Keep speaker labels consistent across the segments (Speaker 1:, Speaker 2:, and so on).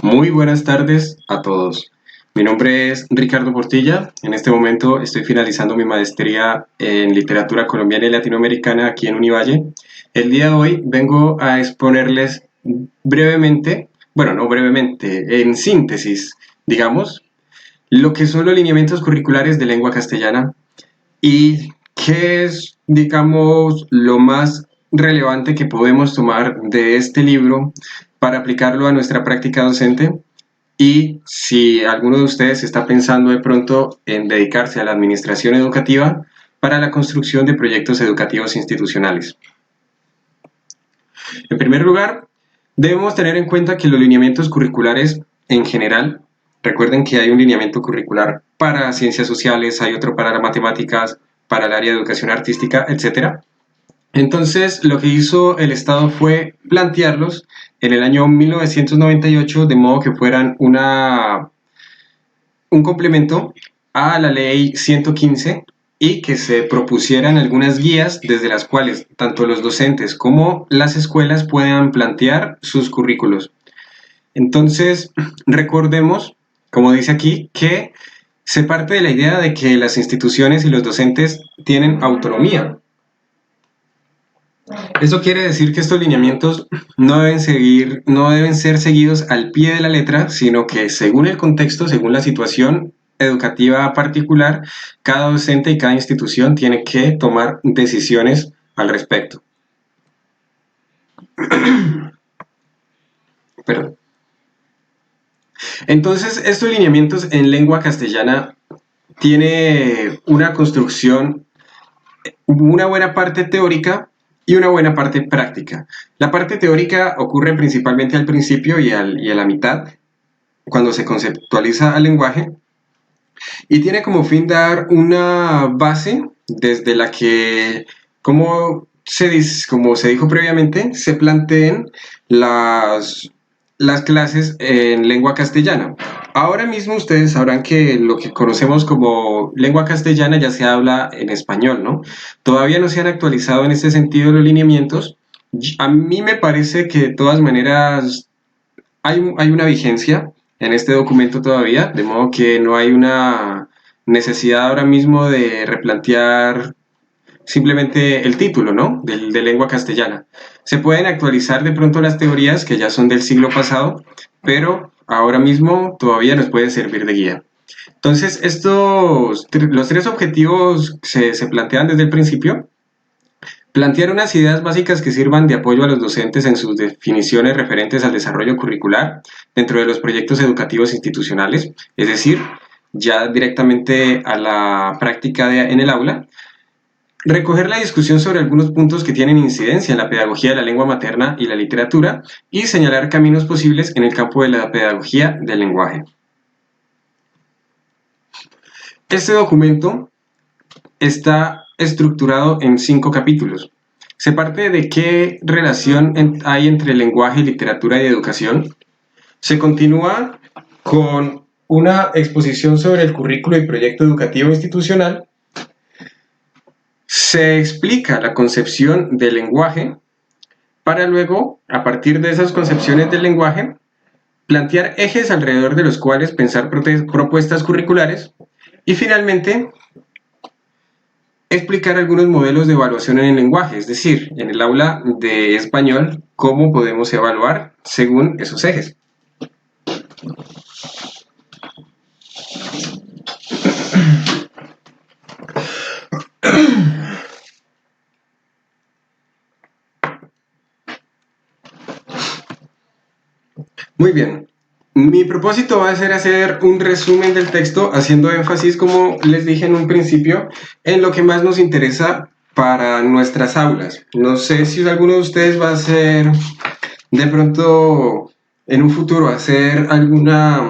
Speaker 1: Muy buenas tardes a todos. Mi nombre es Ricardo Portilla. En este momento estoy finalizando mi maestría en literatura colombiana y latinoamericana aquí en Univalle. El día de hoy vengo a exponerles brevemente, bueno, no brevemente, en síntesis, digamos, lo que son los lineamientos curriculares de lengua castellana y qué es, digamos, lo más relevante que podemos tomar de este libro para aplicarlo a nuestra práctica docente y si alguno de ustedes está pensando de pronto en dedicarse a la administración educativa para la construcción de proyectos educativos institucionales. En primer lugar, debemos tener en cuenta que los lineamientos curriculares en general, recuerden que hay un lineamiento curricular para ciencias sociales, hay otro para las matemáticas, para el área de educación artística, etcétera. Entonces, lo que hizo el Estado fue plantearlos en el año 1998 de modo que fueran un complemento a la ley 115 y que se propusieran algunas guías desde las cuales tanto los docentes como las escuelas puedan plantear sus currículos. Entonces, recordemos, como dice aquí, que se parte de la idea de que las instituciones y los docentes tienen autonomía. Eso quiere decir que estos lineamientos no deben ser seguidos al pie de la letra, sino que según el contexto, según la situación educativa particular, cada docente y cada institución tiene que tomar decisiones al respecto. Perdón. Entonces, estos lineamientos en lengua castellana tiene una construcción, una buena parte teórica y una buena parte práctica. La parte teórica ocurre principalmente al principio y a la mitad, cuando se conceptualiza al lenguaje, y tiene como fin dar una base desde la que, como se dijo previamente, se planteen las clases en lengua castellana. Ahora mismo ustedes sabrán que lo que conocemos como lengua castellana ya se habla en español, ¿no? Todavía no se han actualizado en este sentido los lineamientos. A mí me parece que de todas maneras hay una vigencia en este documento todavía, de modo que no hay una necesidad ahora mismo de replantear simplemente el título, ¿no? De lengua castellana. Se pueden actualizar de pronto las teorías que ya son del siglo pasado, pero ahora mismo todavía nos pueden servir de guía. Entonces, los tres objetivos se plantean desde el principio. Plantear unas ideas básicas que sirvan de apoyo a los docentes en sus definiciones referentes al desarrollo curricular dentro de los proyectos educativos institucionales, es decir, ya directamente a la práctica en el aula. Recoger la discusión sobre algunos puntos que tienen incidencia en la pedagogía de la lengua materna y la literatura y señalar caminos posibles en el campo de la pedagogía del lenguaje. Este documento está estructurado en 5 capítulos. Se parte de qué relación hay entre lenguaje, literatura y educación. Se continúa con una exposición sobre el currículo y proyecto educativo institucional. Se explica la concepción del lenguaje para luego, a partir de esas concepciones del lenguaje, plantear ejes alrededor de los cuales pensar propuestas curriculares y finalmente explicar algunos modelos de evaluación en el lenguaje, es decir, en el aula de español, cómo podemos evaluar según esos ejes. Muy bien. Mi propósito va a ser hacer un resumen del texto, haciendo énfasis, como les dije en un principio, en lo que más nos interesa para nuestras aulas. No sé si alguno de ustedes va a hacer, de pronto, en un futuro, hacer alguna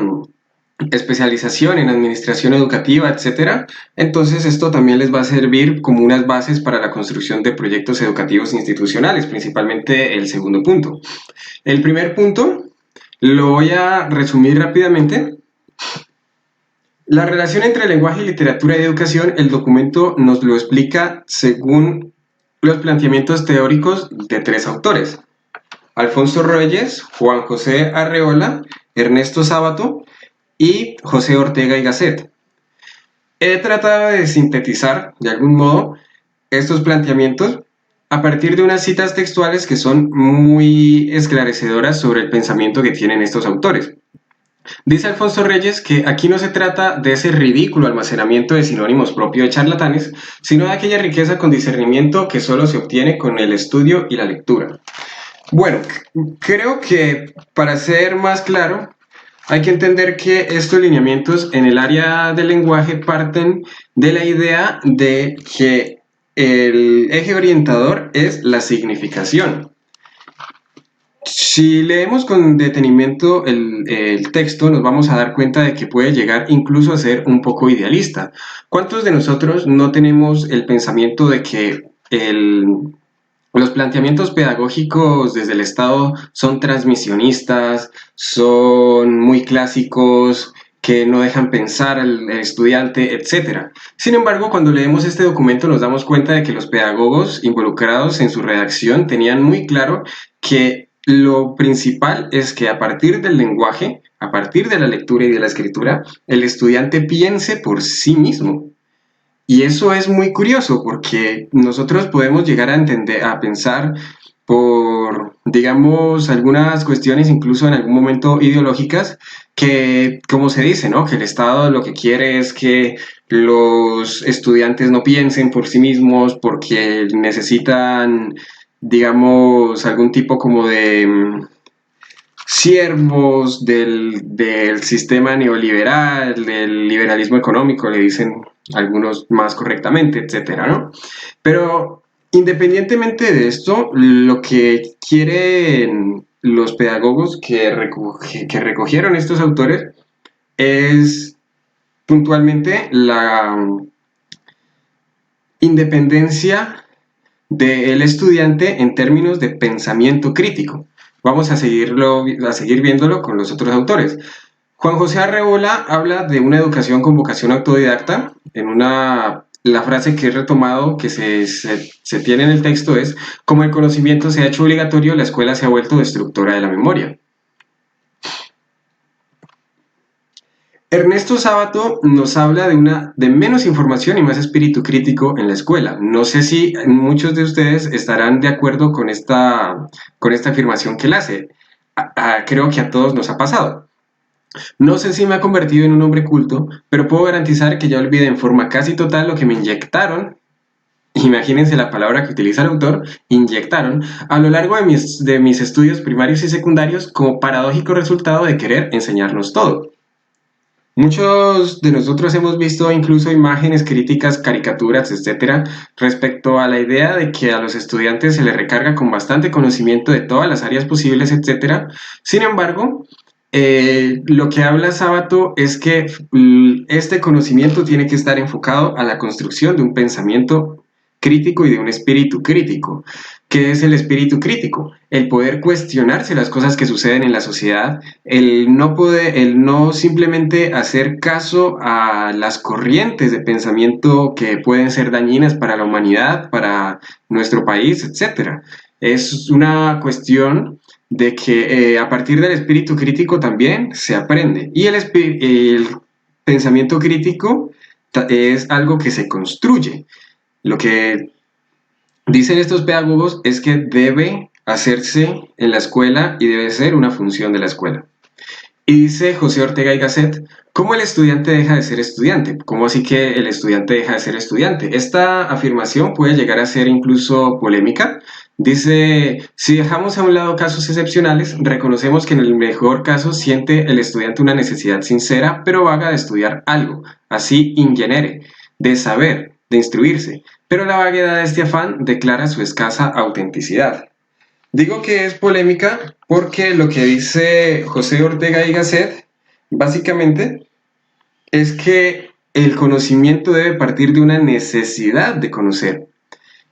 Speaker 1: especialización en administración educativa, etcétera. Entonces esto también les va a servir como unas bases para la construcción de proyectos educativos institucionales, principalmente el segundo punto. El primer punto lo voy a resumir rápidamente. La relación entre lenguaje, literatura y educación, el documento nos lo explica según los planteamientos teóricos de 3 autores. Alfonso Reyes, Juan José Arreola, Ernesto Sábato y José Ortega y Gasset. He tratado de sintetizar, de algún modo, estos planteamientos a partir de unas citas textuales que son muy esclarecedoras sobre el pensamiento que tienen estos autores. Dice Alfonso Reyes que aquí no se trata de ese ridículo almacenamiento de sinónimos propio de charlatanes, sino de aquella riqueza con discernimiento que solo se obtiene con el estudio y la lectura. Bueno, creo que para ser más claro, hay que entender que estos lineamientos en el área del lenguaje parten de la idea de que el eje orientador es la significación. Si leemos con detenimiento el texto, nos vamos a dar cuenta de que puede llegar incluso a ser un poco idealista. ¿Cuántos de nosotros no tenemos el pensamiento de que los planteamientos pedagógicos desde el Estado son transmisionistas, son muy clásicos, que no dejan pensar al estudiante, etcétera? Sin embargo, cuando leemos este documento nos damos cuenta de que los pedagogos involucrados en su redacción tenían muy claro que lo principal es que a partir del lenguaje, a partir de la lectura y de la escritura, el estudiante piense por sí mismo. Y eso es muy curioso porque nosotros podemos llegar a entender, a pensar por, digamos, algunas cuestiones, incluso en algún momento ideológicas, que, como se dice, ¿no? Que el Estado lo que quiere es que los estudiantes no piensen por sí mismos porque necesitan, digamos, algún tipo como de siervos del sistema neoliberal, del liberalismo económico, le dicen algunos más correctamente, etcétera, ¿no? Pero independientemente de esto, lo que quieren los pedagogos que recogieron estos autores es puntualmente la independencia del estudiante en términos de pensamiento crítico. Vamos a seguir viéndolo con los otros autores. Juan José Arreola habla de una educación con vocación autodidacta. La frase que he retomado, que se tiene en el texto es: como el conocimiento se ha hecho obligatorio, la escuela se ha vuelto destructora de la memoria. Ernesto Sábato nos habla de menos información y más espíritu crítico en la escuela. No sé si muchos de ustedes estarán de acuerdo con esta afirmación que él hace. Creo que a todos nos ha pasado. No sé si me ha convertido en un hombre culto, pero puedo garantizar que ya olvidé en forma casi total lo que me inyectaron. Imagínense la palabra que utiliza el autor, inyectaron, a lo largo de mis estudios primarios y secundarios como paradójico resultado de querer enseñarnos todo. Muchos de nosotros hemos visto incluso imágenes críticas, caricaturas, etcétera, respecto a la idea de que a los estudiantes se les recarga con bastante conocimiento de todas las áreas posibles, etcétera. Sin embargo, lo que habla Sábato es que este conocimiento tiene que estar enfocado a la construcción de un pensamiento crítico y de un espíritu crítico. ¿Qué es el espíritu crítico? El poder cuestionarse las cosas que suceden en la sociedad, el no simplemente hacer caso a las corrientes de pensamiento que pueden ser dañinas para la humanidad, para nuestro país, etcétera. Es una cuestión de que a partir del espíritu crítico también se aprende. Y el pensamiento crítico es algo que se construye. Lo que dicen estos pedagogos es que debe hacerse en la escuela y debe ser una función de la escuela. Y dice José Ortega y Gasset: ¿cómo el estudiante deja de ser estudiante? ¿Cómo así que el estudiante deja de ser estudiante? Esta afirmación puede llegar a ser incluso polémica. Dice: si dejamos a un lado casos excepcionales, reconocemos que en el mejor caso siente el estudiante una necesidad sincera pero vaga de estudiar algo, así in genere, de saber, de instruirse, pero la vaguedad de este afán declara su escasa autenticidad. Digo que es polémica porque lo que dice José Ortega y Gasset básicamente es que el conocimiento debe partir de una necesidad de conocer.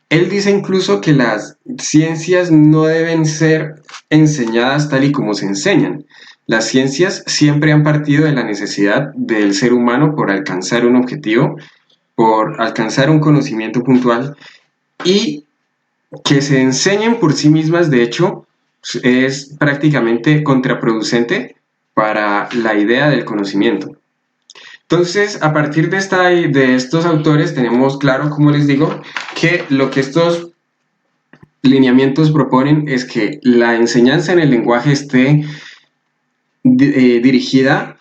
Speaker 1: Él dice incluso que las ciencias no deben ser enseñadas tal y como se enseñan. Las ciencias siempre han partido de la necesidad del ser humano por alcanzar un objetivo, por alcanzar un conocimiento puntual, y que se enseñen por sí mismas, de hecho, es prácticamente contraproducente para la idea del conocimiento. Entonces, a partir de estos autores tenemos claro, como les digo, que lo que estos lineamientos proponen es que la enseñanza en el lenguaje esté dirigida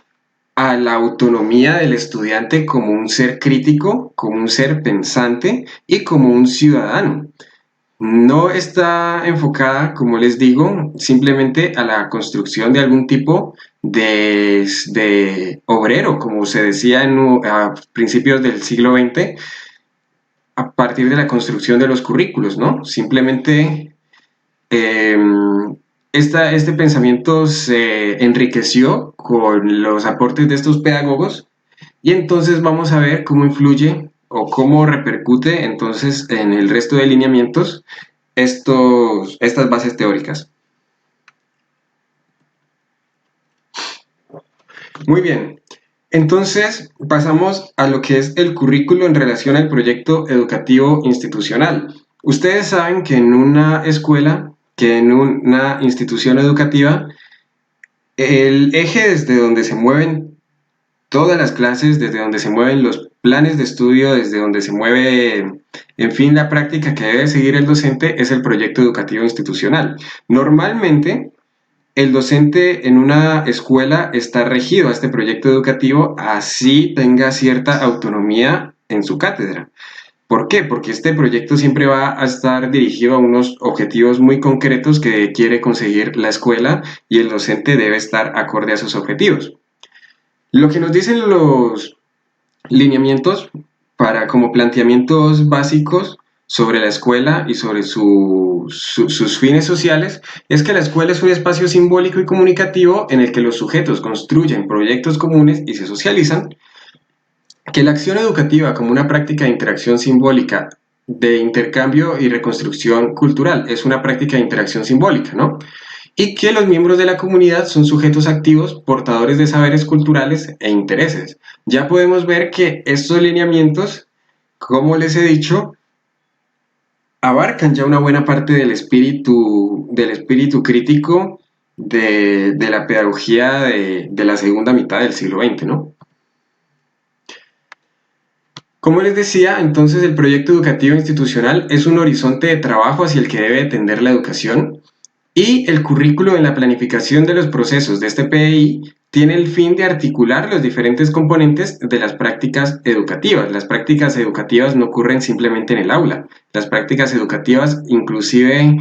Speaker 1: a la autonomía del estudiante como un ser crítico, como un ser pensante y como un ciudadano. No está enfocada, como les digo, simplemente a la construcción de algún tipo de obrero, como se decía a principios del siglo XX, a partir de la construcción de los currículos, ¿no? Simplemente eh, este pensamiento se enriqueció con los aportes de estos pedagogos y entonces vamos a ver cómo influye o cómo repercute entonces en el resto de lineamientos estas bases teóricas. Muy bien, entonces pasamos a lo que es el currículo en relación al proyecto educativo institucional. Ustedes saben que en una escuela, que en una institución educativa, el eje desde donde se mueven todas las clases, desde donde se mueven los planes de estudio, desde donde se mueve, en fin, la práctica que debe seguir el docente, es el proyecto educativo institucional. Normalmente, el docente en una escuela está regido a este proyecto educativo, así tenga cierta autonomía en su cátedra. ¿Por qué? Porque este proyecto siempre va a estar dirigido a unos objetivos muy concretos que quiere conseguir la escuela y el docente debe estar acorde a sus objetivos. Lo que nos dicen los lineamientos para como planteamientos básicos sobre la escuela y sobre sus fines sociales es que la escuela es un espacio simbólico y comunicativo en el que los sujetos construyen proyectos comunes y se socializan, que la acción educativa como una práctica de interacción simbólica de intercambio y reconstrucción cultural es una práctica de interacción simbólica, ¿no? Y que los miembros de la comunidad son sujetos activos, portadores de saberes culturales e intereses. Ya podemos ver que estos lineamientos, como les he dicho, abarcan ya una buena parte del espíritu crítico de la pedagogía de la segunda mitad del siglo XX, ¿no? Como les decía, entonces el proyecto educativo institucional es un horizonte de trabajo hacia el que debe tender la educación. Y el currículo en la planificación de los procesos de este PEI tiene el fin de articular los diferentes componentes de las prácticas educativas. Las prácticas educativas no ocurren simplemente en el aula. Las prácticas educativas inclusive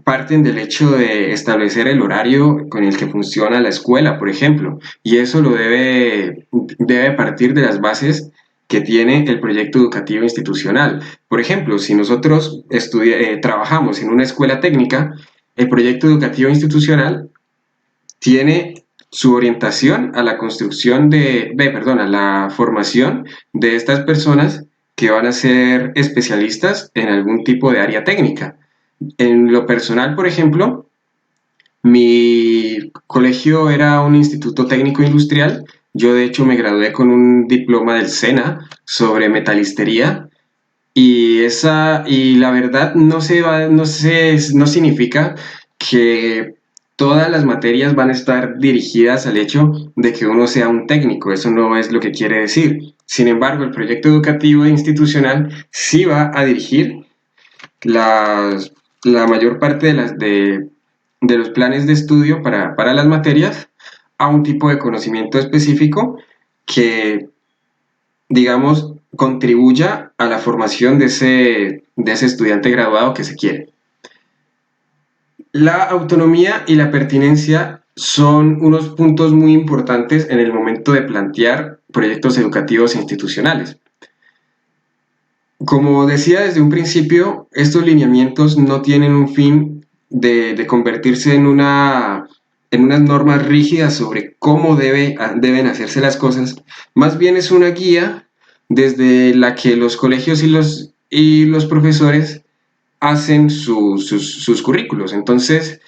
Speaker 1: parten del hecho de establecer el horario con el que funciona la escuela, por ejemplo, y eso debe partir de las bases que tiene el proyecto educativo institucional. Por ejemplo, si nosotros trabajamos en una escuela técnica, el proyecto educativo institucional tiene su orientación a la construcción a la formación de estas personas que van a ser especialistas en algún tipo de área técnica. En lo personal, por ejemplo, mi colegio era un instituto técnico industrial. Yo de hecho me gradué con un diploma del SENA sobre metalistería y la verdad no significa que todas las materias van a estar dirigidas al hecho de que uno sea un técnico, eso no es lo que quiere decir. Sin embargo, el proyecto educativo e institucional sí va a dirigir las, la mayor parte de los planes de estudio para las materias a un tipo de conocimiento específico que digamos, contribuya a la formación de ese estudiante graduado que se quiere. La autonomía y la pertinencia son unos puntos muy importantes en el momento de plantear proyectos educativos e institucionales. Como decía desde un principio, estos lineamientos no tienen un fin de convertirse en unas normas rígidas sobre cómo deben hacerse las cosas, más bien es una guía desde la que los colegios y los profesores hacen sus currículos. Entonces,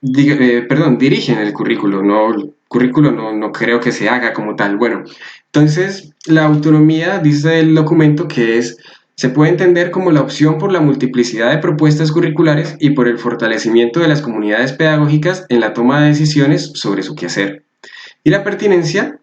Speaker 1: dirigen el currículo, no creo que se haga como tal. Bueno, entonces la autonomía dice el documento que es Se puede entender como la opción por la multiplicidad de propuestas curriculares y por el fortalecimiento de las comunidades pedagógicas en la toma de decisiones sobre su quehacer. Y la pertinencia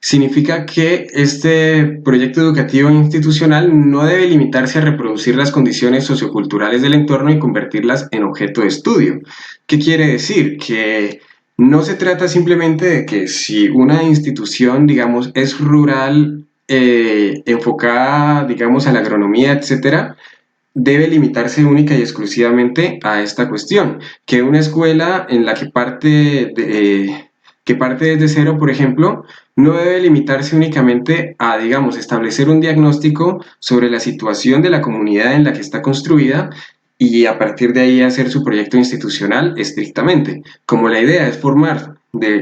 Speaker 1: significa que este proyecto educativo institucional no debe limitarse a reproducir las condiciones socioculturales del entorno y convertirlas en objeto de estudio. ¿Qué quiere decir? Que no se trata simplemente de que si una institución, digamos, es rural, enfocada, digamos, a la agronomía, etcétera, debe limitarse única y exclusivamente a esta cuestión, que una escuela en la que parte desde cero, por ejemplo, no debe limitarse únicamente a, digamos, establecer un diagnóstico sobre la situación de la comunidad en la que está construida y a partir de ahí hacer su proyecto institucional estrictamente. Como la idea es formar,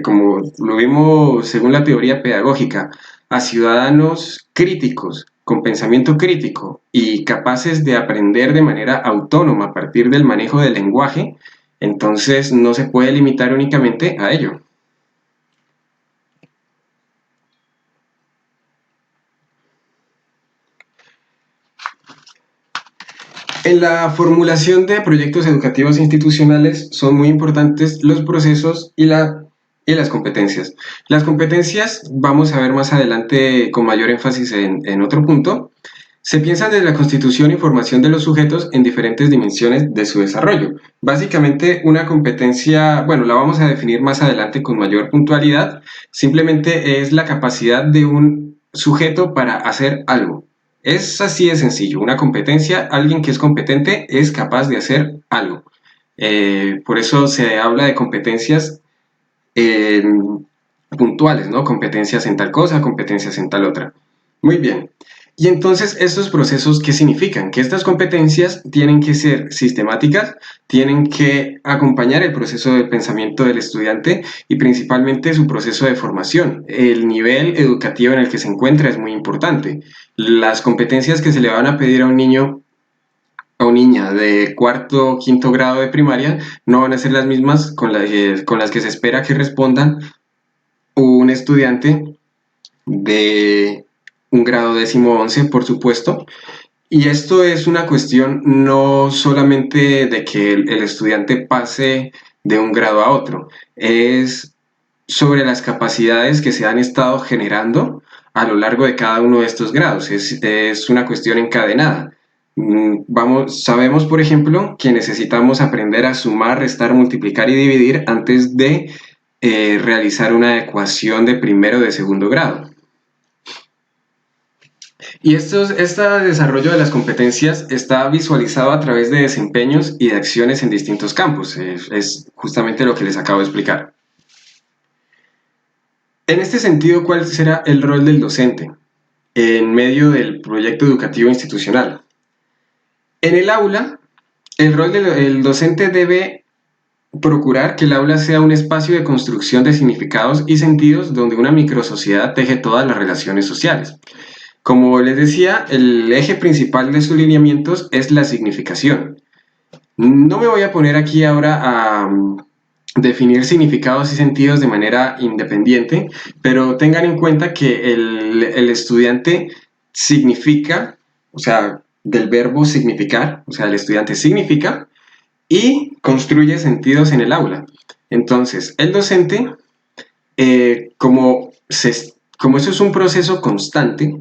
Speaker 1: como lo vimos según la teoría pedagógica, a ciudadanos críticos, con pensamiento crítico y capaces de aprender de manera autónoma a partir del manejo del lenguaje, entonces no se puede limitar únicamente a ello. En la formulación de proyectos educativos institucionales son muy importantes los procesos y las competencias. Las competencias vamos a ver más adelante con mayor énfasis en otro punto. Se piensa desde la constitución y formación de los sujetos en diferentes dimensiones de su desarrollo. Básicamente, una competencia, bueno, la vamos a definir más adelante con mayor puntualidad, simplemente es la capacidad de un sujeto para hacer algo. Es así de sencillo. Una competencia, alguien que es competente es capaz de hacer algo. Por eso se habla de competencias eh, puntuales, ¿no? Competencias en tal cosa, competencias en tal otra. Muy bien. Y entonces, ¿estos procesos qué significan? Que estas competencias tienen que ser sistemáticas, tienen que acompañar el proceso de pensamiento del estudiante y principalmente su proceso de formación. El nivel educativo en el que se encuentra es muy importante. Las competencias que se le van a pedir a un niño o niña de cuarto o quinto grado de primaria no van a ser las mismas con las que se espera que respondan un estudiante de un grado 11, por supuesto. Y esto es una cuestión no solamente de que el estudiante pase de un grado a otro, es sobre las capacidades que se han estado generando a lo largo de cada uno de estos grados. Es una cuestión encadenada. Sabemos, por ejemplo, que necesitamos aprender a sumar, restar, multiplicar y dividir antes de realizar una ecuación de primero o de segundo grado. Y este desarrollo de las competencias está visualizado a través de desempeños y de acciones en distintos campos. Es justamente lo que les acabo de explicar. En este sentido, ¿cuál será el rol del docente en medio del proyecto educativo institucional? En el aula, el rol del docente debe procurar que el aula sea un espacio de construcción de significados y sentidos donde una microsociedad teje todas las relaciones sociales. Como les decía, el eje principal de sus lineamientos es la significación. No me voy a poner aquí ahora a definir significados y sentidos de manera independiente, pero tengan en cuenta que el estudiante significa, o sea, del verbo significar, o sea, el estudiante significa y construye sentidos en el aula. Entonces, el docente, eh, como, como eso es un proceso constante,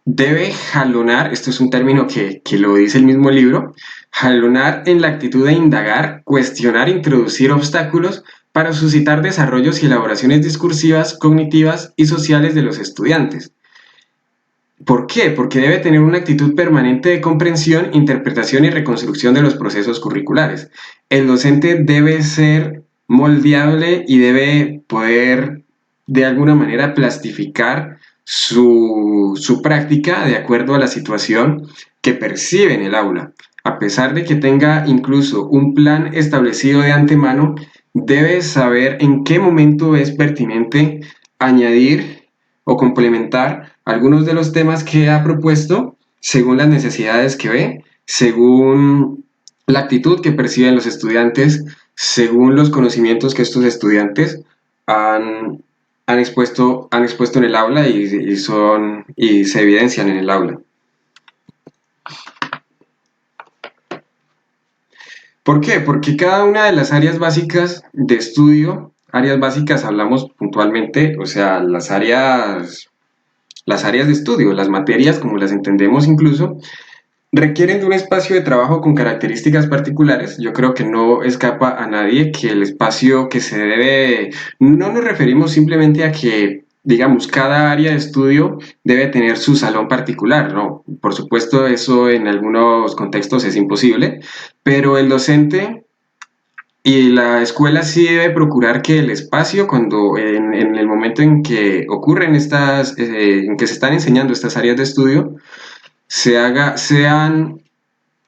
Speaker 1: debe jalonar, esto es un término que lo dice el mismo libro, jalonar en la actitud de indagar, cuestionar, introducir obstáculos para suscitar desarrollos y elaboraciones discursivas, cognitivas y sociales de los estudiantes. ¿Por qué? Porque debe tener una actitud permanente de comprensión, interpretación y reconstrucción de los procesos curriculares. El docente debe ser moldeable y debe poder de alguna manera plastificar su práctica de acuerdo a la situación que percibe en el aula. A pesar de que tenga incluso un plan establecido de antemano, debe saber en qué momento es pertinente añadir o complementar algunos de los temas que ha propuesto según las necesidades que ve, según la actitud que perciben los estudiantes, según los conocimientos que estos estudiantes han expuesto en el aula y se evidencian en el aula. ¿Por qué? Porque cada una de las áreas básicas de estudio, áreas básicas hablamos puntualmente, o sea, las áreas de estudio, las materias como las entendemos incluso, requieren de un espacio de trabajo con características particulares. Yo creo que no escapa a nadie que el espacio que se debe, no nos referimos simplemente a que, digamos, cada área de estudio debe tener su salón particular, ¿no? Por supuesto, eso en algunos contextos es imposible, pero el docente y la escuela sí debe procurar que el espacio, cuando en el momento en que ocurren en que se están enseñando estas áreas de estudio, sean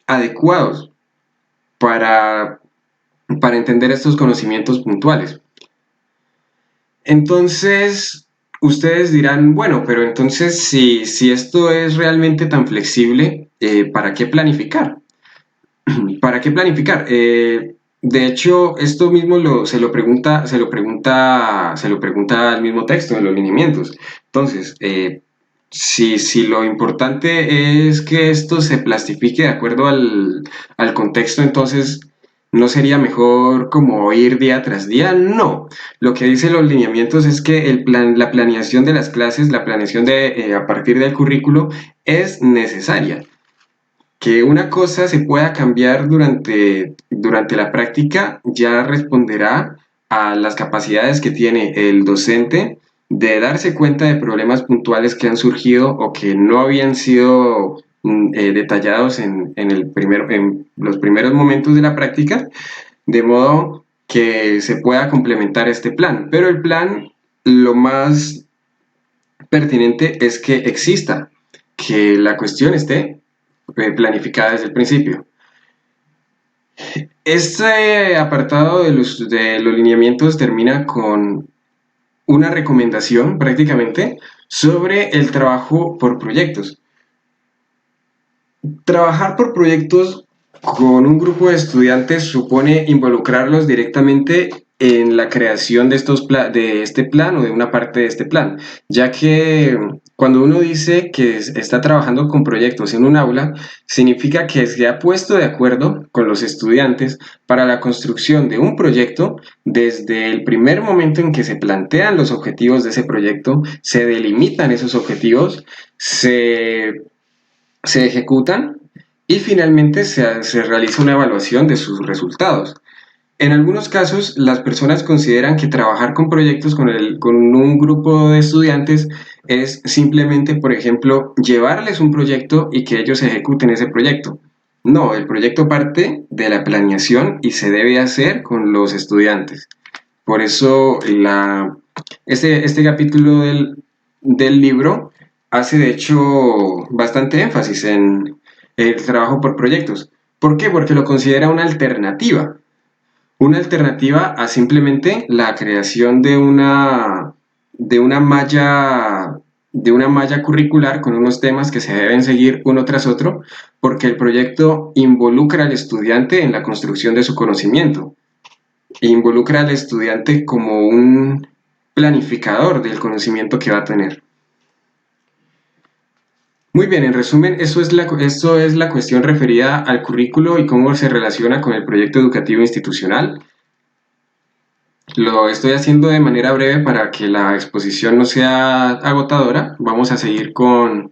Speaker 1: adecuados para, para entender estos conocimientos puntuales. Entonces, ustedes dirán, bueno, pero entonces si esto es realmente tan flexible, ¿para qué planificar? ¿Para qué planificar? De hecho, esto mismo se lo pregunta al mismo texto en los lineamientos. Entonces, si lo importante es que esto se plastifique de acuerdo al contexto, entonces ¿no sería mejor como ir día tras día? No. Lo que dicen los lineamientos es que la planeación de las clases, la planeación a partir del currículo es necesaria. Que una cosa se pueda cambiar durante la práctica ya responderá a las capacidades que tiene el docente de darse cuenta de problemas puntuales que han surgido o que no habían sido detallados en los primeros momentos de la práctica, de modo que se pueda complementar este plan. Pero el plan, lo más pertinente es que exista, que la cuestión esté planificada desde el principio. Este apartado de los lineamientos termina con una recomendación prácticamente sobre el trabajo por proyectos. Trabajar por proyectos con un grupo de estudiantes supone involucrarlos directamente en la creación de este plan o de una parte de este plan, ya que cuando uno dice que está trabajando con proyectos en un aula, significa que se ha puesto de acuerdo con los estudiantes para la construcción de un proyecto desde el primer momento en que se plantean los objetivos de ese proyecto, se delimitan esos objetivos, se ejecutan y finalmente se realiza una evaluación de sus resultados. En algunos casos, las personas consideran que trabajar con proyectos con un grupo de estudiantes es simplemente, por ejemplo, llevarles un proyecto y que ellos ejecuten ese proyecto. No, el proyecto parte de la planeación y se debe hacer con los estudiantes. Por eso este capítulo del libro hace de hecho bastante énfasis en el trabajo por proyectos. ¿Por qué? Porque lo considera una alternativa a simplemente la creación de una malla, de una malla curricular con unos temas que se deben seguir uno tras otro, porque el proyecto involucra al estudiante en la construcción de su conocimiento, e involucra al estudiante como un planificador del conocimiento que va a tener. Muy bien, en resumen, esto es la cuestión referida al currículo y cómo se relaciona con el proyecto educativo institucional. Lo estoy haciendo de manera breve para que la exposición no sea agotadora. Vamos a seguir con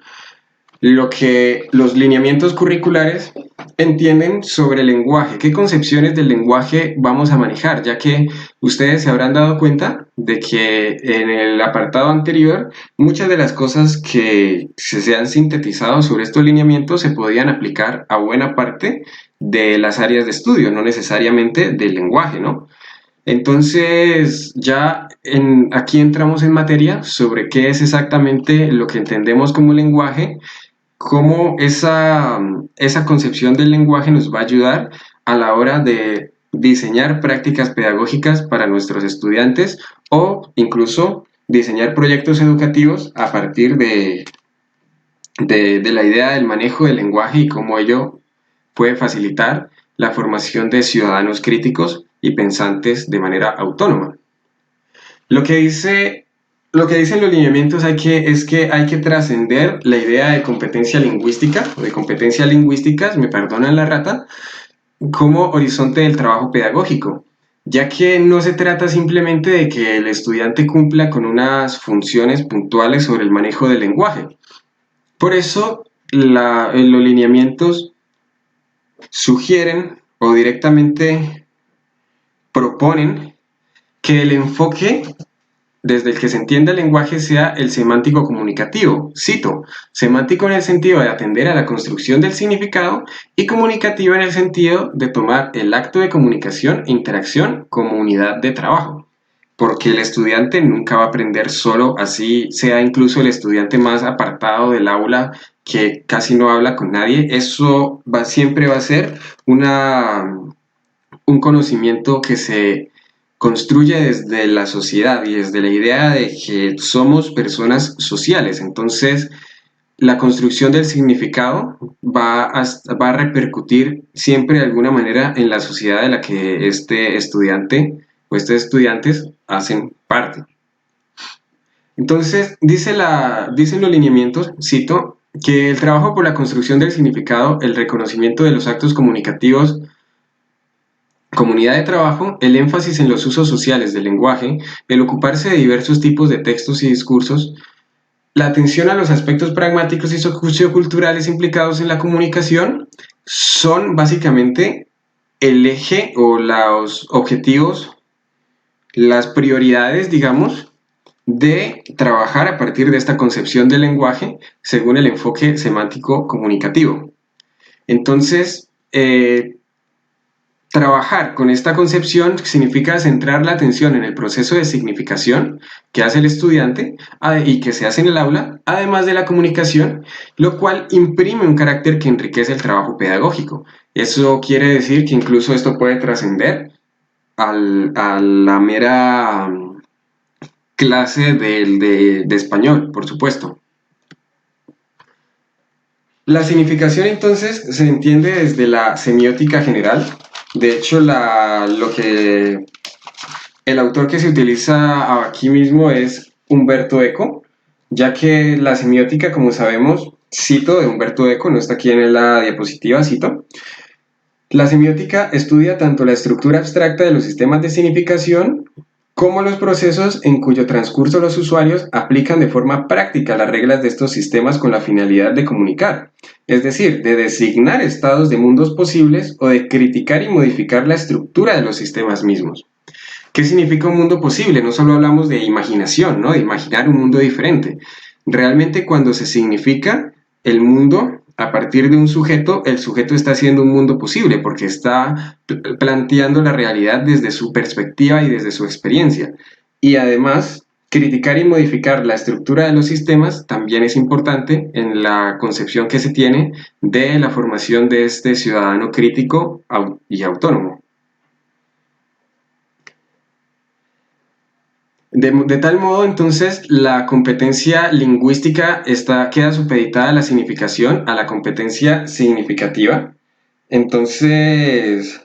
Speaker 1: lo que los lineamientos curriculares entienden sobre el lenguaje, qué concepciones del lenguaje vamos a manejar, ya que ustedes se habrán dado cuenta de que en el apartado anterior muchas de las cosas que se han sintetizado sobre estos lineamientos se podían aplicar a buena parte de las áreas de estudio, no necesariamente del lenguaje, ¿no? Entonces, aquí entramos en materia sobre qué es exactamente lo que entendemos como lenguaje, cómo esa concepción del lenguaje nos va a ayudar a la hora de diseñar prácticas pedagógicas para nuestros estudiantes o incluso diseñar proyectos educativos a partir de la idea del manejo del lenguaje y cómo ello puede facilitar la formación de ciudadanos críticos y pensantes de manera autónoma. Lo que dice, lo que dicen los lineamientos es que hay que trascender la idea de competencia lingüística o de competencias lingüísticas, me perdonan la rata, como horizonte del trabajo pedagógico, ya que no se trata simplemente de que el estudiante cumpla con unas funciones puntuales sobre el manejo del lenguaje. Por eso, los lineamientos sugieren o directamente proponen que el enfoque desde el que se entiende el lenguaje sea el semántico comunicativo. Cito, semántico en el sentido de atender a la construcción del significado y comunicativo en el sentido de tomar el acto de comunicación e interacción como unidad de trabajo. Porque el estudiante nunca va a aprender solo, así sea incluso el estudiante más apartado del aula que casi no habla con nadie, eso siempre va a ser un conocimiento que se construye desde la sociedad y desde la idea de que somos personas sociales. Entonces, la construcción del significado va a repercutir siempre de alguna manera en la sociedad de la que este estudiante o estos estudiantes hacen parte. Entonces, dicen los lineamientos, cito, que el trabajo por la construcción del significado, el reconocimiento de los actos comunicativos, comunidad de trabajo, el énfasis en los usos sociales del lenguaje, el ocuparse de diversos tipos de textos y discursos, la atención a los aspectos pragmáticos y socioculturales implicados en la comunicación son básicamente el eje o los objetivos, las prioridades, digamos, de trabajar a partir de esta concepción del lenguaje según el enfoque semántico comunicativo. Entonces, trabajar con esta concepción significa centrar la atención en el proceso de significación que hace el estudiante y que se hace en el aula, además de la comunicación, lo cual imprime un carácter que enriquece el trabajo pedagógico. Eso quiere decir que incluso esto puede trascender a la mera clase de español, por supuesto. La significación entonces se entiende desde la semiótica general. De hecho, lo que el autor que se utiliza aquí mismo es Umberto Eco, ya que la semiótica, como sabemos, cito de Umberto Eco, no está aquí en la diapositiva, cito, la semiótica estudia tanto la estructura abstracta de los sistemas de significación como los procesos en cuyo transcurso los usuarios aplican de forma práctica las reglas de estos sistemas con la finalidad de comunicar, es decir, de designar estados de mundos posibles o de criticar y modificar la estructura de los sistemas mismos. ¿Qué significa un mundo posible? No solo hablamos de imaginación, ¿no? De imaginar un mundo diferente. Realmente cuando se significa el mundo a partir de un sujeto, el sujeto está haciendo un mundo posible porque está planteando la realidad desde su perspectiva y desde su experiencia. Y además, criticar y modificar la estructura de los sistemas también es importante en la concepción que se tiene de la formación de este ciudadano crítico y autónomo. De tal modo, entonces, la competencia lingüística queda supeditada a la significación, a la competencia significativa. Entonces,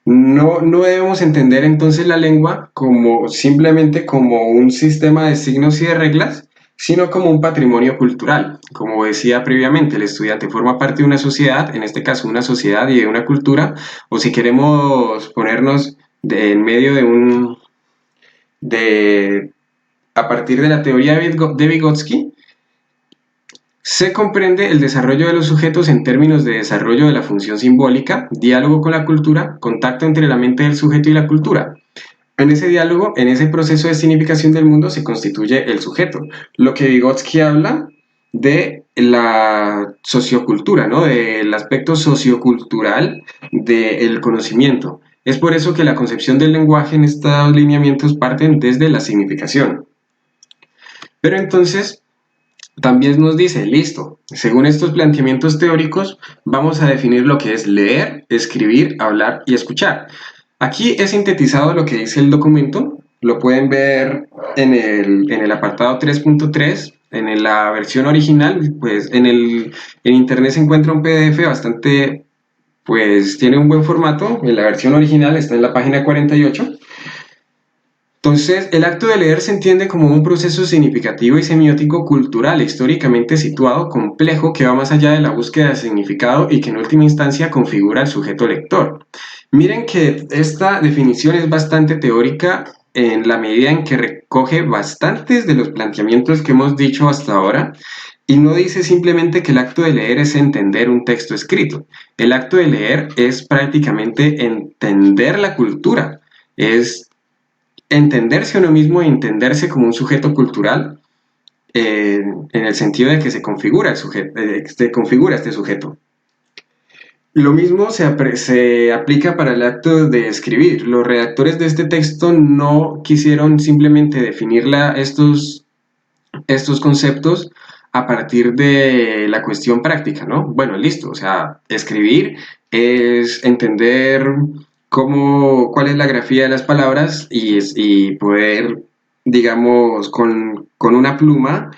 Speaker 1: no debemos entender entonces la lengua como simplemente como un sistema de signos y de reglas, sino como un patrimonio cultural. Como decía previamente, el estudiante forma parte de una sociedad, en este caso una sociedad y de una cultura, o si queremos ponernos en medio de a partir de la teoría de Vygotsky, se comprende el desarrollo de los sujetos en términos de desarrollo de la función simbólica, diálogo con la cultura, contacto entre la mente del sujeto y la cultura. En ese diálogo, en ese proceso de significación del mundo, se constituye el sujeto. Lo que Vygotsky habla de la sociocultura, ¿no? Del aspecto sociocultural del conocimiento. Es por eso que la concepción del lenguaje en estos lineamientos parten desde la significación. Pero entonces, también nos dice, listo, según estos planteamientos teóricos, vamos a definir lo que es leer, escribir, hablar y escuchar. Aquí he sintetizado lo que dice el documento, lo pueden ver en el apartado 3.3, en la versión original, pues en internet se encuentra un PDF bastante, pues tiene un buen formato, en la versión original está en la página 48. Entonces, el acto de leer se entiende como un proceso significativo y semiótico cultural, históricamente situado, complejo, que va más allá de la búsqueda de significado y que en última instancia configura al sujeto lector. Miren que esta definición es bastante teórica en la medida en que recoge bastantes de los planteamientos que hemos dicho hasta ahora y no dice simplemente que el acto de leer es entender un texto escrito. El acto de leer es prácticamente entender la cultura, es entenderse a uno mismo y entenderse como un sujeto cultural en el sentido de que se configura, se configura este sujeto. Lo mismo se aplica para el acto de escribir. Los redactores de este texto no quisieron simplemente definir estos conceptos a partir de la cuestión práctica, ¿no? Bueno, listo, o sea, escribir es entender cuál es la grafía de las palabras y poder, digamos, con una pluma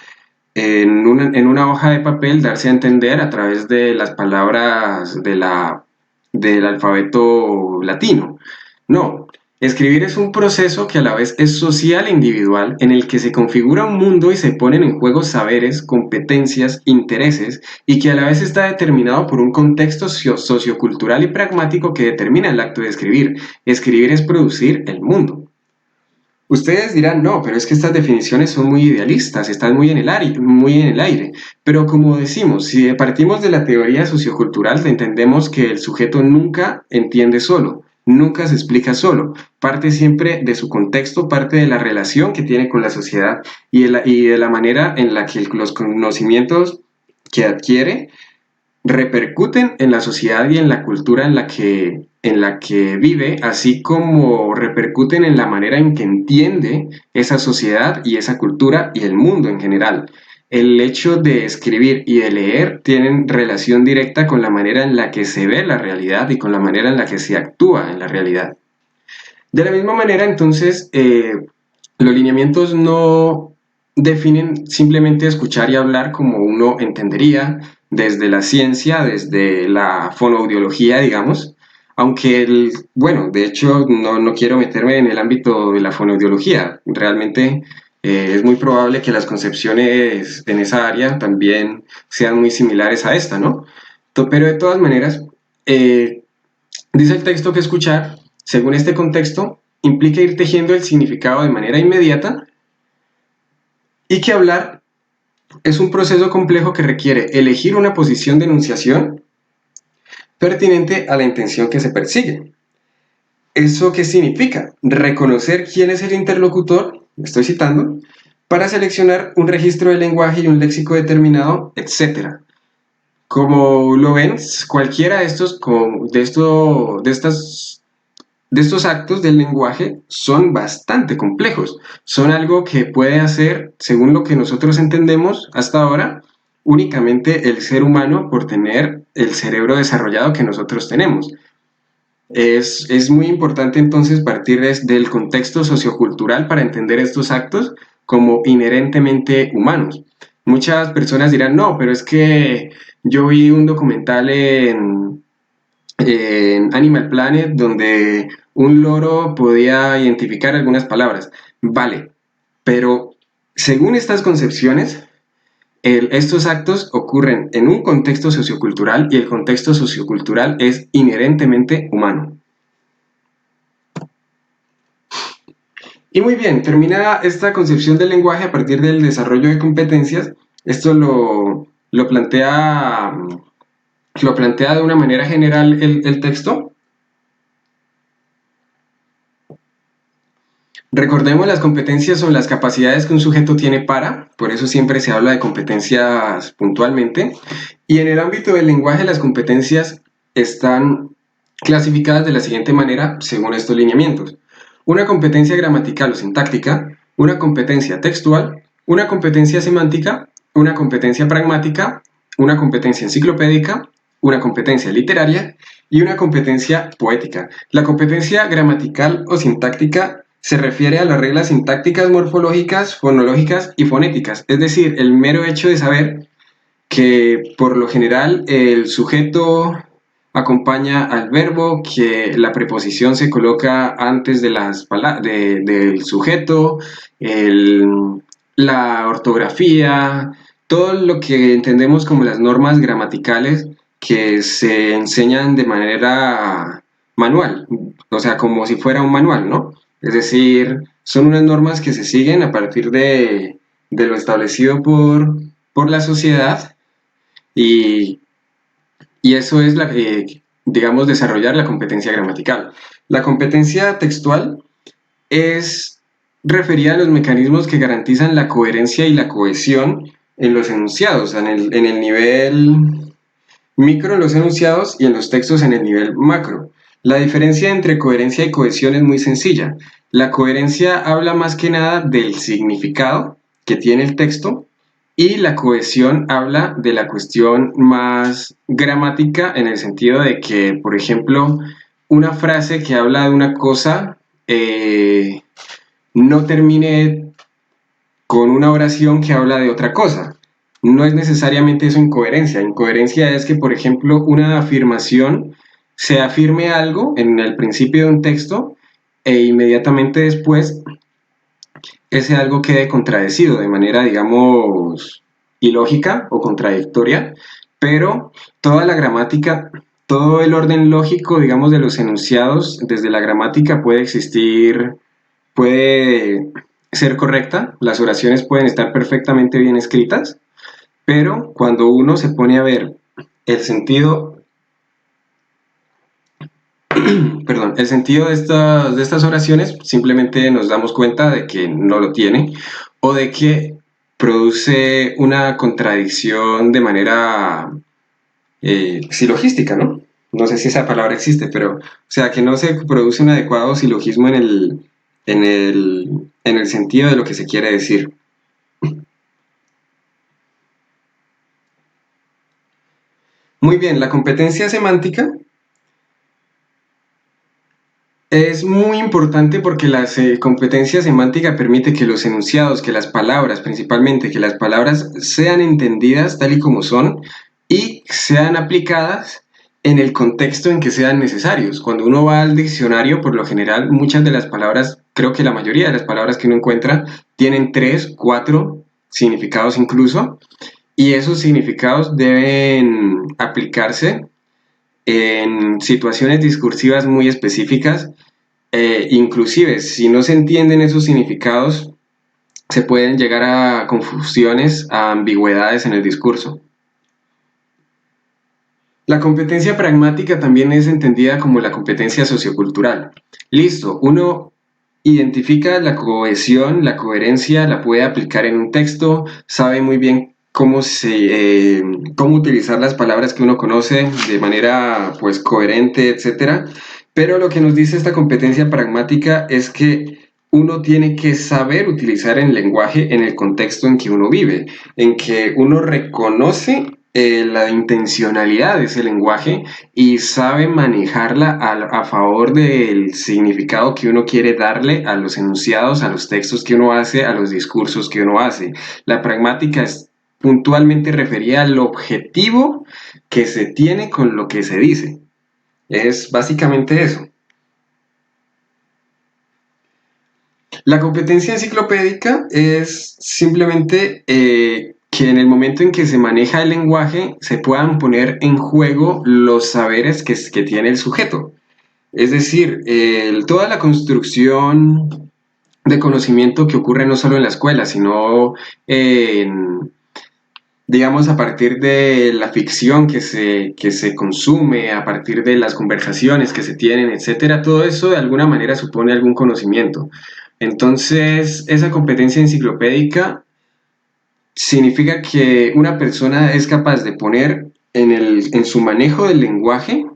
Speaker 1: en una hoja de papel darse a entender a través de las palabras del alfabeto latino. No, escribir es un proceso que a la vez es social e individual en el que se configura un mundo y se ponen en juego saberes, competencias, intereses y que a la vez está determinado por un contexto sociocultural y pragmático que determina el acto de escribir. Escribir es producir el mundo. Ustedes dirán, no, pero es que estas definiciones son muy idealistas, están muy en el aire. Pero como decimos, si partimos de la teoría sociocultural, entendemos que el sujeto nunca entiende solo, nunca se explica solo, parte siempre de su contexto, parte de la relación que tiene con la sociedad y de la manera en la que los conocimientos que adquiere repercuten en la sociedad y en la cultura en la que vive, así como repercuten en la manera en que entiende esa sociedad y esa cultura y el mundo en general. El hecho de escribir y de leer tienen relación directa con la manera en la que se ve la realidad y con la manera en la que se actúa en la realidad. De la misma manera, entonces, los lineamientos no definen simplemente escuchar y hablar como uno entendería desde la ciencia, desde la fonoaudiología, digamos, aunque, bueno, de hecho no quiero meterme en el ámbito de la fonoaudiología, realmente es muy probable que las concepciones en esa área también sean muy similares a esta, ¿no? Pero de todas maneras, eh, dice el texto que escuchar, según este contexto, implica ir tejiendo el significado de manera inmediata y que hablar es un proceso complejo que requiere elegir una posición de enunciación pertinente a la intención que se persigue. ¿Eso qué significa? Reconocer quién es el interlocutor, estoy citando, para seleccionar un registro de lenguaje y un léxico determinado, etc. Como lo ven, cualquiera de estos actos del lenguaje son bastante complejos. Son algo que puede hacer, según lo que nosotros entendemos hasta ahora, únicamente el ser humano por tener el cerebro desarrollado que nosotros tenemos. Es muy importante entonces partir del contexto sociocultural para entender estos actos como inherentemente humanos. Muchas personas dirán, no, pero es que yo vi un documental en Animal Planet donde un loro podía identificar algunas palabras. Vale, pero según estas concepciones, estos actos ocurren en un contexto sociocultural y el contexto sociocultural es inherentemente humano. Y muy bien, termina esta concepción del lenguaje a partir del desarrollo de competencias. Esto lo plantea de una manera general el texto. Recordemos, las competencias son las capacidades que un sujeto tiene por eso siempre se habla de competencias puntualmente, y en el ámbito del lenguaje las competencias están clasificadas de la siguiente manera según estos lineamientos. Una competencia gramatical o sintáctica, una competencia textual, una competencia semántica, una competencia pragmática, una competencia enciclopédica, una competencia literaria y una competencia poética. La competencia gramatical o sintáctica se refiere a las reglas sintácticas, morfológicas, fonológicas y fonéticas, es decir, el mero hecho de saber que por lo general el sujeto acompaña al verbo, que la preposición se coloca antes de del sujeto, el- la ortografía, todo lo que entendemos como las normas gramaticales que se enseñan de manera manual, o sea, como si fuera un manual, ¿no? Es decir, son unas normas que se siguen a partir de lo establecido por la sociedad y, y eso es digamos, desarrollar la competencia gramatical. La competencia textual es referida a los mecanismos que garantizan la coherencia y la cohesión en los enunciados, en el nivel micro en los enunciados y en los textos en el nivel macro. La diferencia entre coherencia y cohesión es muy sencilla. La coherencia habla más que nada del significado que tiene el texto y la cohesión habla de la cuestión más gramática en el sentido de que, por ejemplo, una frase que habla de una cosa no termine con una oración que habla de otra cosa. No es necesariamente eso incoherencia. Incoherencia es que, por ejemplo, una afirmación se afirme algo en el principio de un texto e inmediatamente después ese algo quede contradecido de manera, digamos, ilógica o contradictoria, pero toda la gramática, todo el orden lógico, digamos, de los enunciados desde la gramática puede existir, puede ser correcta, las oraciones pueden estar perfectamente bien escritas, pero cuando uno se pone a ver el sentido, perdón, el sentido de estas oraciones, simplemente nos damos cuenta de que no lo tiene o de que produce una contradicción de manera silogística, ¿no? No sé si esa palabra existe, pero, o sea, que no se produce un adecuado silogismo en el sentido de lo que se quiere decir. Muy bien, la competencia semántica es muy importante porque la competencia semántica permite que los enunciados, que las palabras, principalmente, que las palabras sean entendidas tal y como son y sean aplicadas en el contexto en que sean necesarios. Cuando uno va al diccionario, por lo general, muchas de las palabras, creo que la mayoría de las palabras que uno encuentra, tienen tres, cuatro significados incluso, y esos significados deben aplicarse en situaciones discursivas muy específicas. Inclusive, si no se entienden esos significados, se pueden llegar a confusiones, a ambigüedades en el discurso. La competencia pragmática también es entendida como la competencia sociocultural. Listo, uno identifica la cohesión, la coherencia, la puede aplicar en un texto, sabe muy bien cómo utilizar las palabras que uno conoce de manera pues coherente, etcétera. Pero lo que nos dice esta competencia pragmática es que uno tiene que saber utilizar el lenguaje en el contexto en que uno vive, en que uno reconoce la intencionalidad de ese lenguaje y sabe manejarla a favor del significado que uno quiere darle a los enunciados, a los textos que uno hace, a los discursos que uno hace. La pragmática es puntualmente referida al objetivo que se tiene con lo que se dice. Es básicamente eso. La competencia enciclopédica es simplemente que en el momento en que se maneja el lenguaje se puedan poner en juego los saberes que tiene el sujeto. Es decir, toda la construcción de conocimiento que ocurre no solo en la escuela, sino en, digamos, a partir de la ficción que se consume, a partir de las conversaciones que se tienen, etcétera, todo eso de alguna manera supone algún conocimiento. Entonces, esa competencia enciclopédica significa que una persona es capaz de poner en su manejo del lenguaje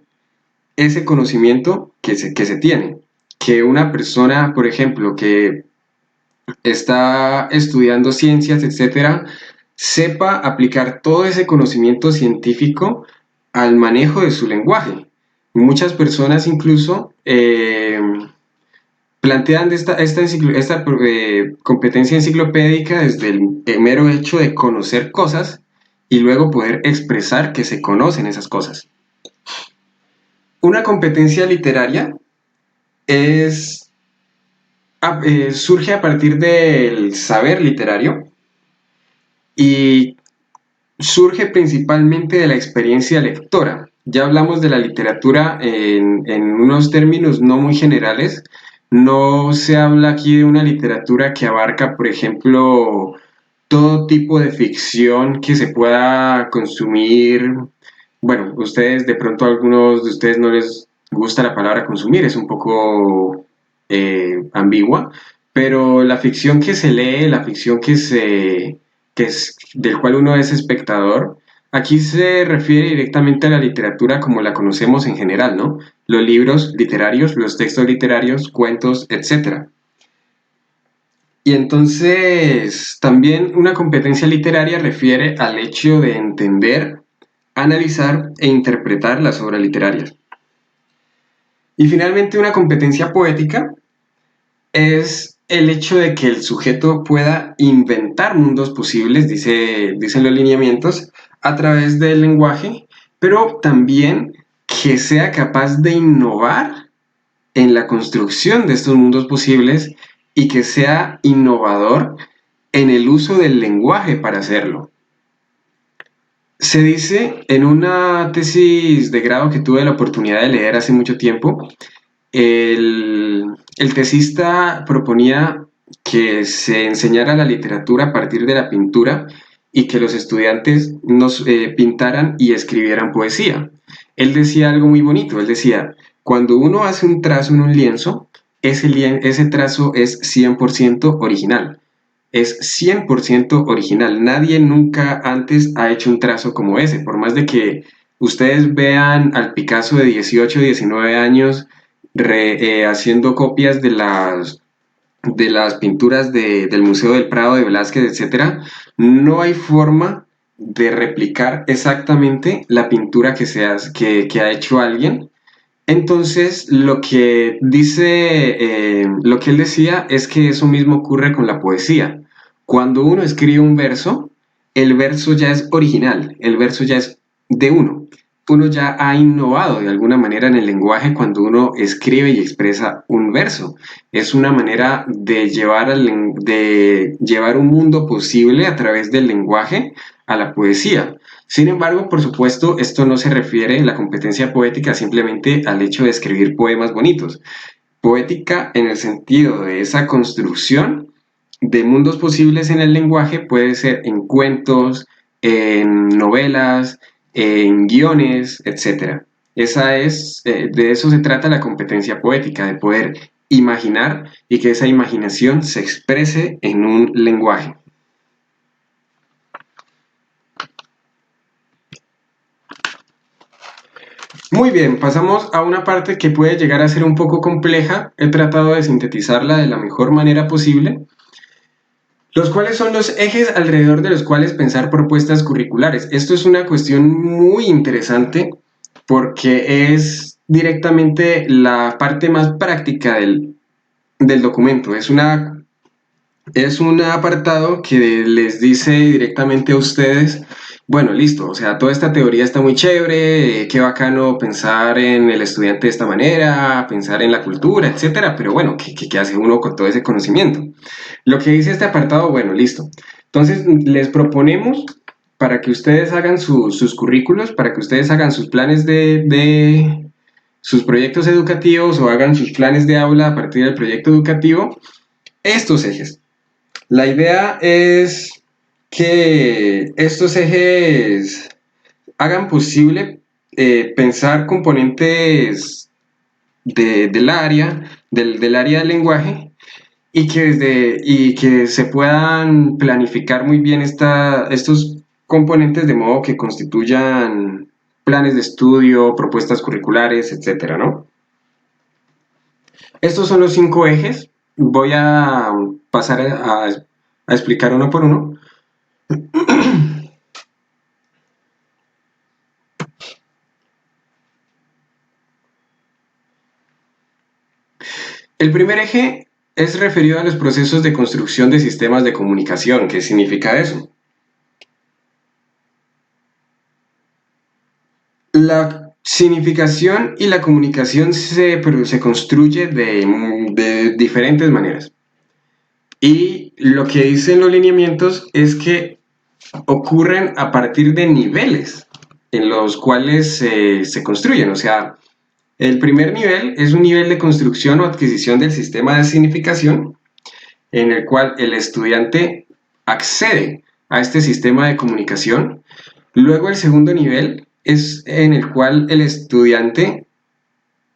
Speaker 1: ese conocimiento que se tiene. Que una persona, por ejemplo, que está estudiando ciencias, etcétera, sepa aplicar todo ese conocimiento científico al manejo de su lenguaje. Muchas personas incluso plantean esta competencia enciclopédica desde el mero hecho de conocer cosas y luego poder expresar que se conocen esas cosas. Una competencia literaria es, surge a partir del saber literario y surge principalmente de la experiencia lectora. Ya hablamos de la literatura en unos términos no muy generales. No se habla aquí de una literatura que abarca, por ejemplo, todo tipo de ficción que se pueda consumir. Bueno, ustedes, de pronto a algunos de ustedes no les gusta la palabra consumir, es un poco ambigua, pero la ficción que se lee, la ficción que es, del cual uno es espectador, aquí se refiere directamente a la literatura como la conocemos en general, ¿no? Los libros literarios, los textos literarios, cuentos, etcétera. Y entonces también una competencia literaria refiere al hecho de entender, analizar e interpretar las obras literarias. Y finalmente una competencia poética es el hecho de que el sujeto pueda inventar mundos posibles, dicen los lineamientos, a través del lenguaje, pero también que sea capaz de innovar en la construcción de estos mundos posibles y que sea innovador en el uso del lenguaje para hacerlo. Se dice en una tesis de grado que tuve la oportunidad de leer hace mucho tiempo, el tesista proponía que se enseñara la literatura a partir de la pintura y que los estudiantes nos pintaran y escribieran poesía. Él decía algo muy bonito, él decía, cuando uno hace un trazo en un lienzo, ese trazo es 100% original, es 100% original. Nadie nunca antes ha hecho un trazo como ese. Por más de que ustedes vean al Picasso de 18, 19 años haciendo copias de las pinturas del Museo del Prado, de Velázquez, etcétera, no hay forma de replicar exactamente la pintura que ha hecho alguien. Entonces, lo que él decía es que eso mismo ocurre con la poesía. Cuando uno escribe un verso, el verso ya es original, el verso ya es de uno. Uno ya ha innovado de alguna manera en el lenguaje cuando uno escribe y expresa un verso. Es una manera de llevar un mundo posible a través del lenguaje a la poesía. Sin embargo, por supuesto, esto no se refiere en la competencia poética simplemente al hecho de escribir poemas bonitos. Poética en el sentido de esa construcción de mundos posibles en el lenguaje puede ser en cuentos, en novelas, en guiones, etcétera. De eso se trata la competencia poética, de poder imaginar y que esa imaginación se exprese en un lenguaje. Muy bien, pasamos a una parte que puede llegar a ser un poco compleja. He tratado de sintetizarla de la mejor manera posible. Los cuales son los ejes alrededor de los cuales pensar propuestas curriculares. Esto es una cuestión muy interesante porque es directamente la parte más práctica del documento. Es un apartado que les dice directamente a ustedes, bueno, listo, o sea, toda esta teoría está muy chévere, qué bacano pensar en el estudiante de esta manera, pensar en la cultura, etcétera, pero bueno, ¿qué hace uno con todo ese conocimiento? Lo que dice este apartado, bueno, listo. Entonces, les proponemos para que ustedes hagan sus currículos, para que ustedes hagan sus planes de sus proyectos educativos o hagan sus planes de aula a partir del proyecto educativo, estos ejes. La idea es que estos ejes hagan posible pensar componentes del área del lenguaje y que se puedan planificar muy bien estos componentes de modo que constituyan planes de estudio, propuestas curriculares, etcétera, ¿no? Estos son los 5 ejes. Voy a pasar a explicar uno por uno. El primer eje es referido a los procesos de construcción de sistemas de comunicación. ¿Qué significa eso? Significación y la comunicación se construye de diferentes maneras. Y lo que dicen los lineamientos es que ocurren a partir de niveles en los cuales se construyen. O sea, el primer nivel es un nivel de construcción o adquisición del sistema de significación en el cual el estudiante accede a este sistema de comunicación. Luego el segundo nivel es en el cual el estudiante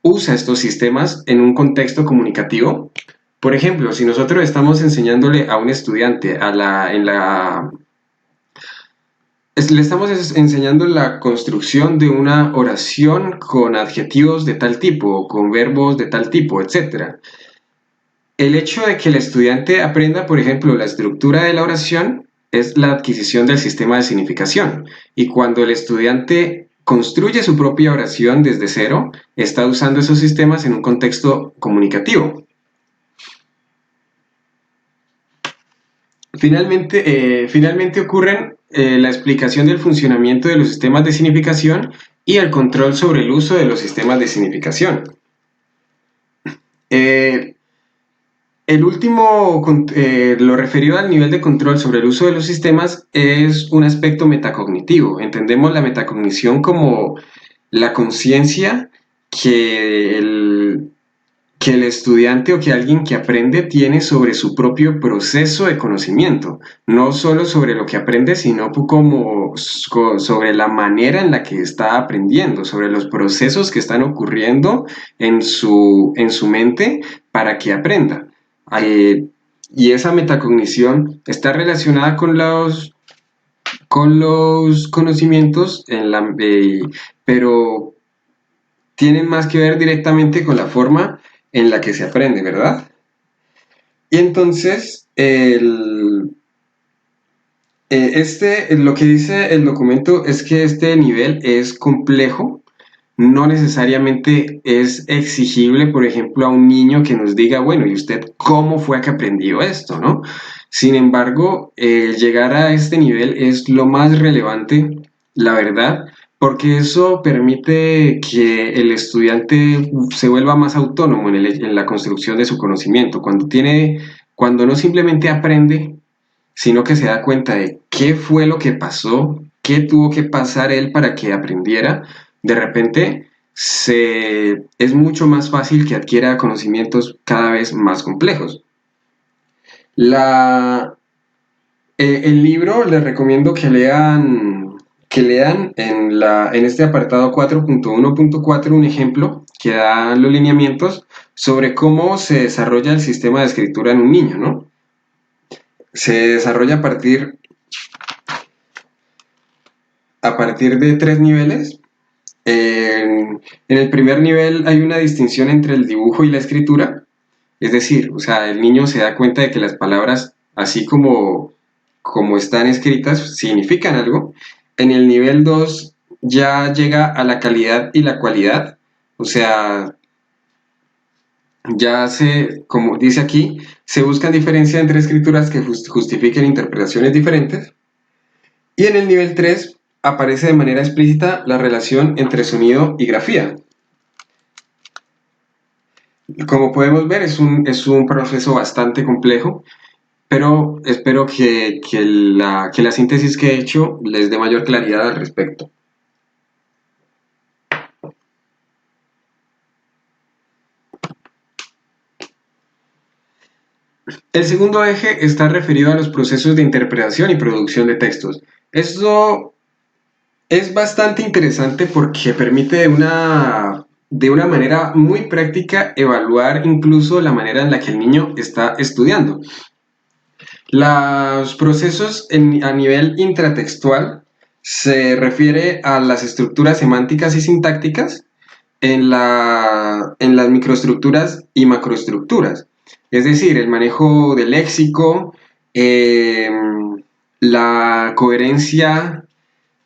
Speaker 1: usa estos sistemas en un contexto comunicativo. Por ejemplo, si nosotros estamos enseñándole a un estudiante le estamos enseñando la construcción de una oración con adjetivos de tal tipo, con verbos de tal tipo, etc. El hecho de que el estudiante aprenda, por ejemplo, la estructura de la oración es la adquisición del sistema de significación. Y cuando el estudiante construye su propia oración desde cero, está usando esos sistemas en un contexto comunicativo. Finalmente ocurren la explicación del funcionamiento de los sistemas de significación y el control sobre el uso de los sistemas de significación. Eh, El último, lo referido al nivel de control sobre el uso de los sistemas, es un aspecto metacognitivo. Entendemos la metacognición como la conciencia que que el estudiante o que alguien que aprende tiene sobre su propio proceso de conocimiento, no solo sobre lo que aprende, sino como sobre la manera en la que está aprendiendo, sobre los procesos que están ocurriendo en su mente para que aprenda. Eh, y esa metacognición está relacionada con los conocimientos, pero tienen más que ver directamente con la forma en la que se aprende, ¿verdad? Y entonces, lo que dice el documento es que este nivel es complejo, no necesariamente es exigible, por ejemplo, a un niño que nos diga, bueno, ¿y usted cómo fue que aprendió esto, no? Sin embargo, llegar a este nivel es lo más relevante, la verdad, porque eso permite que el estudiante se vuelva más autónomo en la construcción de su conocimiento. Cuando no simplemente aprende, sino que se da cuenta de qué fue lo que pasó, qué tuvo que pasar él para que aprendiera, de repente es mucho más fácil que adquiera conocimientos cada vez más complejos. La, el libro les recomiendo que lean en este apartado 4.1.4 un ejemplo que da los lineamientos sobre cómo se desarrolla el sistema de escritura en un niño, ¿no? Se desarrolla a partir de tres niveles. En el primer nivel hay una distinción entre el dibujo y la escritura, es decir, o sea, el niño se da cuenta de que las palabras, así como están escritas, significan algo. En el nivel 2 ya llega a la calidad y la cualidad, o sea, como dice aquí, se buscan diferencias entre escrituras que justifiquen interpretaciones diferentes. Y en el nivel 3 aparece de manera explícita la relación entre sonido y grafía. Como podemos ver, es un proceso bastante complejo, pero espero que la síntesis que he hecho les dé mayor claridad al respecto. El segundo eje está referido a los procesos de interpretación y producción de textos. Esto es bastante interesante porque permite de una manera muy práctica evaluar incluso la manera en la que el niño está estudiando. Los procesos a nivel intratextual se refiere a las estructuras semánticas y sintácticas en las microestructuras y macroestructuras. Es decir, el manejo del léxico, eh, la coherencia,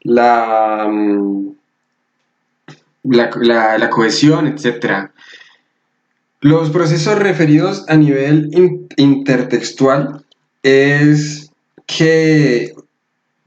Speaker 1: la, mm, la cohesión, etc. Los procesos referidos a nivel intertextual es que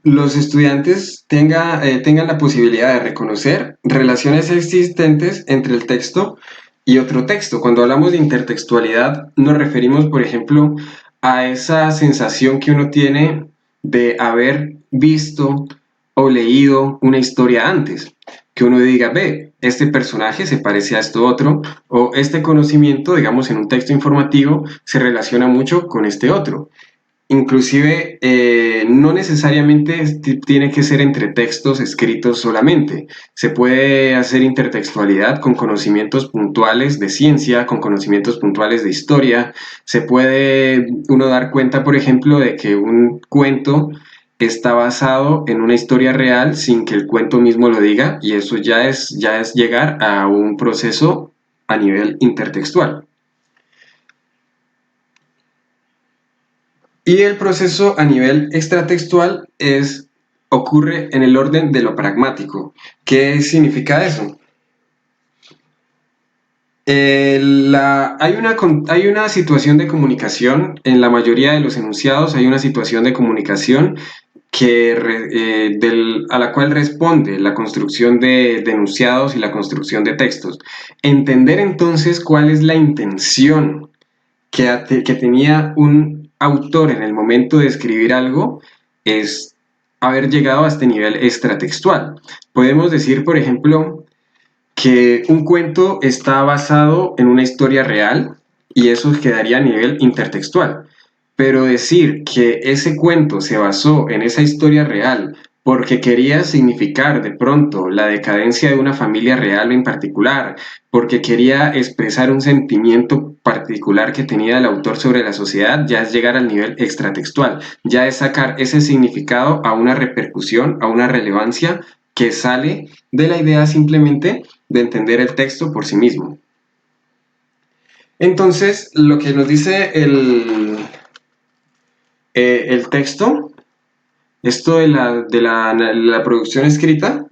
Speaker 1: los estudiantes tengan la posibilidad de reconocer relaciones existentes entre el texto y otro texto. Cuando hablamos de intertextualidad, nos referimos, por ejemplo, a esa sensación que uno tiene de haber visto o leído una historia antes. Que uno diga, ve, este personaje se parece a esto otro, o este conocimiento, digamos, en un texto informativo, se relaciona mucho con este otro. Inclusive, no necesariamente tiene que ser entre textos escritos solamente. Se puede hacer intertextualidad con conocimientos puntuales de ciencia, con conocimientos puntuales de historia. Se puede uno dar cuenta, por ejemplo, de que un cuento está basado en una historia real sin que el cuento mismo lo diga, y eso ya es llegar a un proceso a nivel intertextual. Y el proceso a nivel extratextual ocurre en el orden de lo pragmático. ¿Qué significa eso? Hay una situación de comunicación, en la mayoría de los enunciados hay una situación de comunicación a la cual responde la construcción de enunciados y la construcción de textos. Entender entonces cuál es la intención que tenía un autor en el momento de escribir algo es haber llegado a este nivel extratextual. Podemos decir, por ejemplo, que un cuento está basado en una historia real y eso quedaría a nivel intertextual. Pero decir que ese cuento se basó en esa historia real porque quería significar de pronto la decadencia de una familia real en particular, porque quería expresar un sentimiento particular que tenía el autor sobre la sociedad, ya es llegar al nivel extratextual, ya es sacar ese significado a una repercusión, a una relevancia que sale de la idea simplemente de entender el texto por sí mismo. Entonces, lo que nos dice el texto, esto de la producción escrita,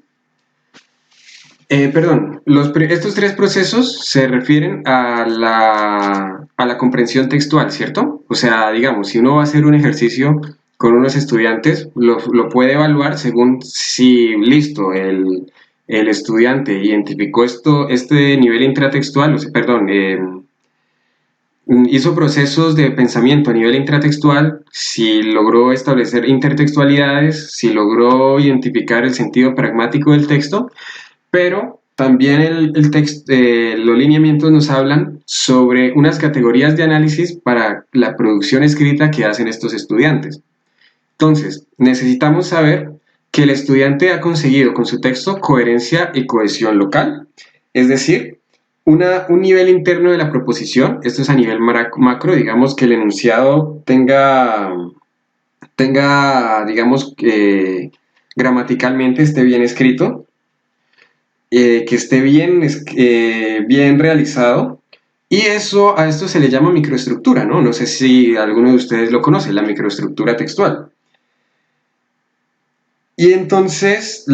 Speaker 1: perdón, estos tres procesos se refieren a la comprensión textual, ¿cierto? O sea, digamos, si uno va a hacer un ejercicio con unos estudiantes, lo puede evaluar según si, listo, el estudiante identificó este nivel intratextual, o sea, perdón, hizo procesos de pensamiento a nivel intratextual, si logró establecer intertextualidades, si logró identificar el sentido pragmático del texto, pero también los lineamientos nos hablan sobre unas categorías de análisis para la producción escrita que hacen estos estudiantes. Entonces, necesitamos saber que el estudiante ha conseguido con su texto coherencia y cohesión local, es decir, un nivel interno de la proposición, esto es a nivel macro, digamos que el enunciado tenga digamos, gramaticalmente esté bien escrito, que esté bien realizado, y a esto se le llama microestructura, ¿no? No sé si alguno de ustedes lo conoce, la microestructura textual. Y entonces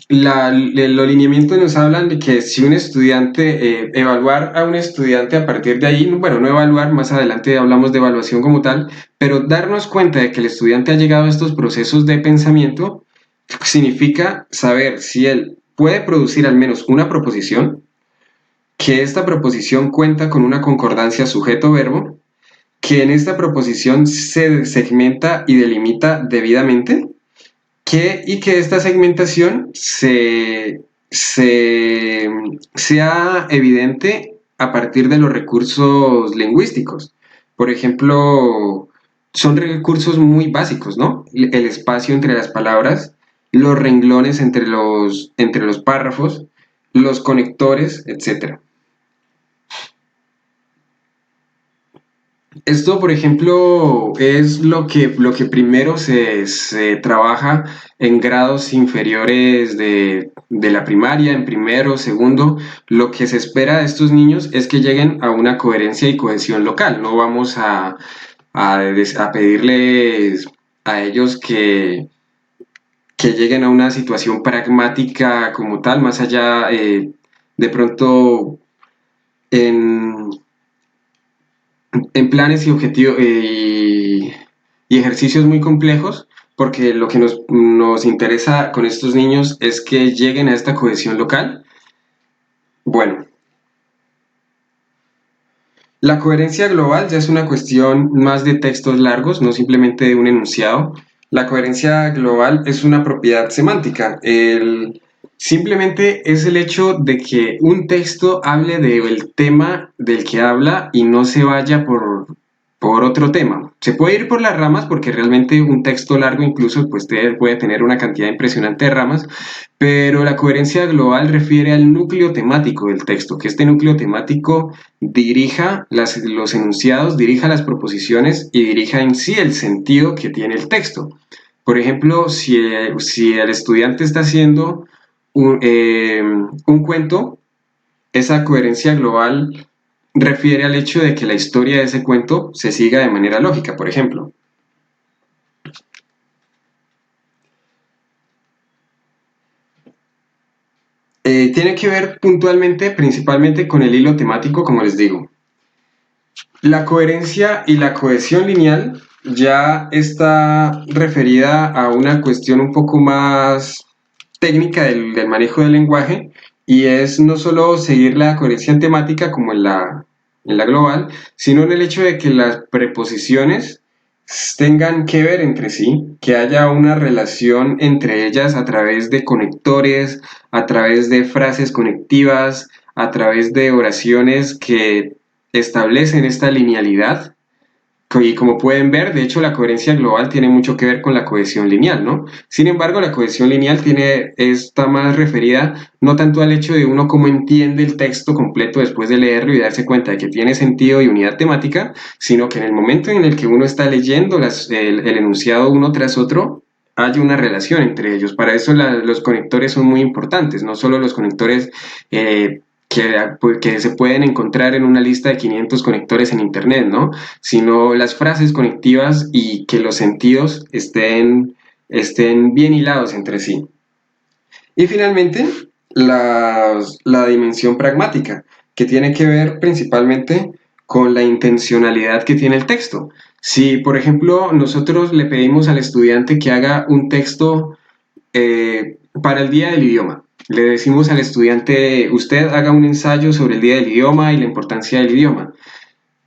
Speaker 1: los lineamientos nos hablan de que si un estudiante, evaluar a un estudiante a partir de ahí, bueno, no evaluar, más adelante hablamos de evaluación como tal, pero darnos cuenta de que el estudiante ha llegado a estos procesos de pensamiento significa saber si él puede producir al menos una proposición, que esta proposición cuenta con una concordancia sujeto-verbo, que en esta proposición se segmenta y delimita debidamente, y que esta segmentación sea evidente a partir de los recursos lingüísticos. Por ejemplo, son recursos muy básicos, ¿no? El espacio entre las palabras, los renglones entre los párrafos, los conectores, etc. Esto, por ejemplo, es lo que primero se trabaja en grados inferiores de la primaria, en primero, segundo. Lo que se espera de estos niños es que lleguen a una coherencia y cohesión local. No vamos a pedirles a ellos que lleguen a una situación pragmática como tal, más allá, de pronto en planes y objetivos y ejercicios muy complejos, porque lo que nos interesa con estos niños es que lleguen a esta cohesión local. Bueno, la coherencia global ya es una cuestión más de textos largos, no simplemente de un enunciado. La coherencia global es una propiedad semántica. Simplemente es el hecho de que un texto hable del tema del que habla y no se vaya por otro tema. Se puede ir por las ramas porque realmente un texto largo incluso pues, puede tener una cantidad impresionante de ramas, pero la coherencia global refiere al núcleo temático del texto, que este núcleo temático dirija los enunciados, dirija las proposiciones y dirija en sí el sentido que tiene el texto. Por ejemplo, si el estudiante está haciendo un cuento, esa coherencia global refiere al hecho de que la historia de ese cuento se siga de manera lógica, por ejemplo. Tiene que ver puntualmente, principalmente con el hilo temático, como les digo. La coherencia y la cohesión lineal ya está referida a una cuestión un poco más técnica del manejo del lenguaje y es no solo seguir la coherencia temática como en la global, sino en el hecho de que las preposiciones tengan que ver entre sí, que haya una relación entre ellas a través de conectores, a través de frases conectivas, a través de oraciones que establecen esta linealidad. Y como pueden ver, de hecho, la coherencia global tiene mucho que ver con la cohesión lineal, ¿no? Sin embargo, la cohesión lineal está más referida no tanto al hecho de uno cómo entiende el texto completo después de leerlo y darse cuenta de que tiene sentido y unidad temática, sino que en el momento en el que uno está leyendo el enunciado uno tras otro, hay una relación entre ellos. Para eso los conectores son muy importantes, no solo los conectores que se pueden encontrar en una lista de 500 conectores en Internet, ¿no? Sino las frases conectivas y que los sentidos estén bien hilados entre sí. Y finalmente, la dimensión pragmática, que tiene que ver principalmente con la intencionalidad que tiene el texto. Si, por ejemplo, nosotros le pedimos al estudiante que haga un texto para el Día del Idioma, le decimos al estudiante, usted haga un ensayo sobre el Día del Idioma y la importancia del idioma.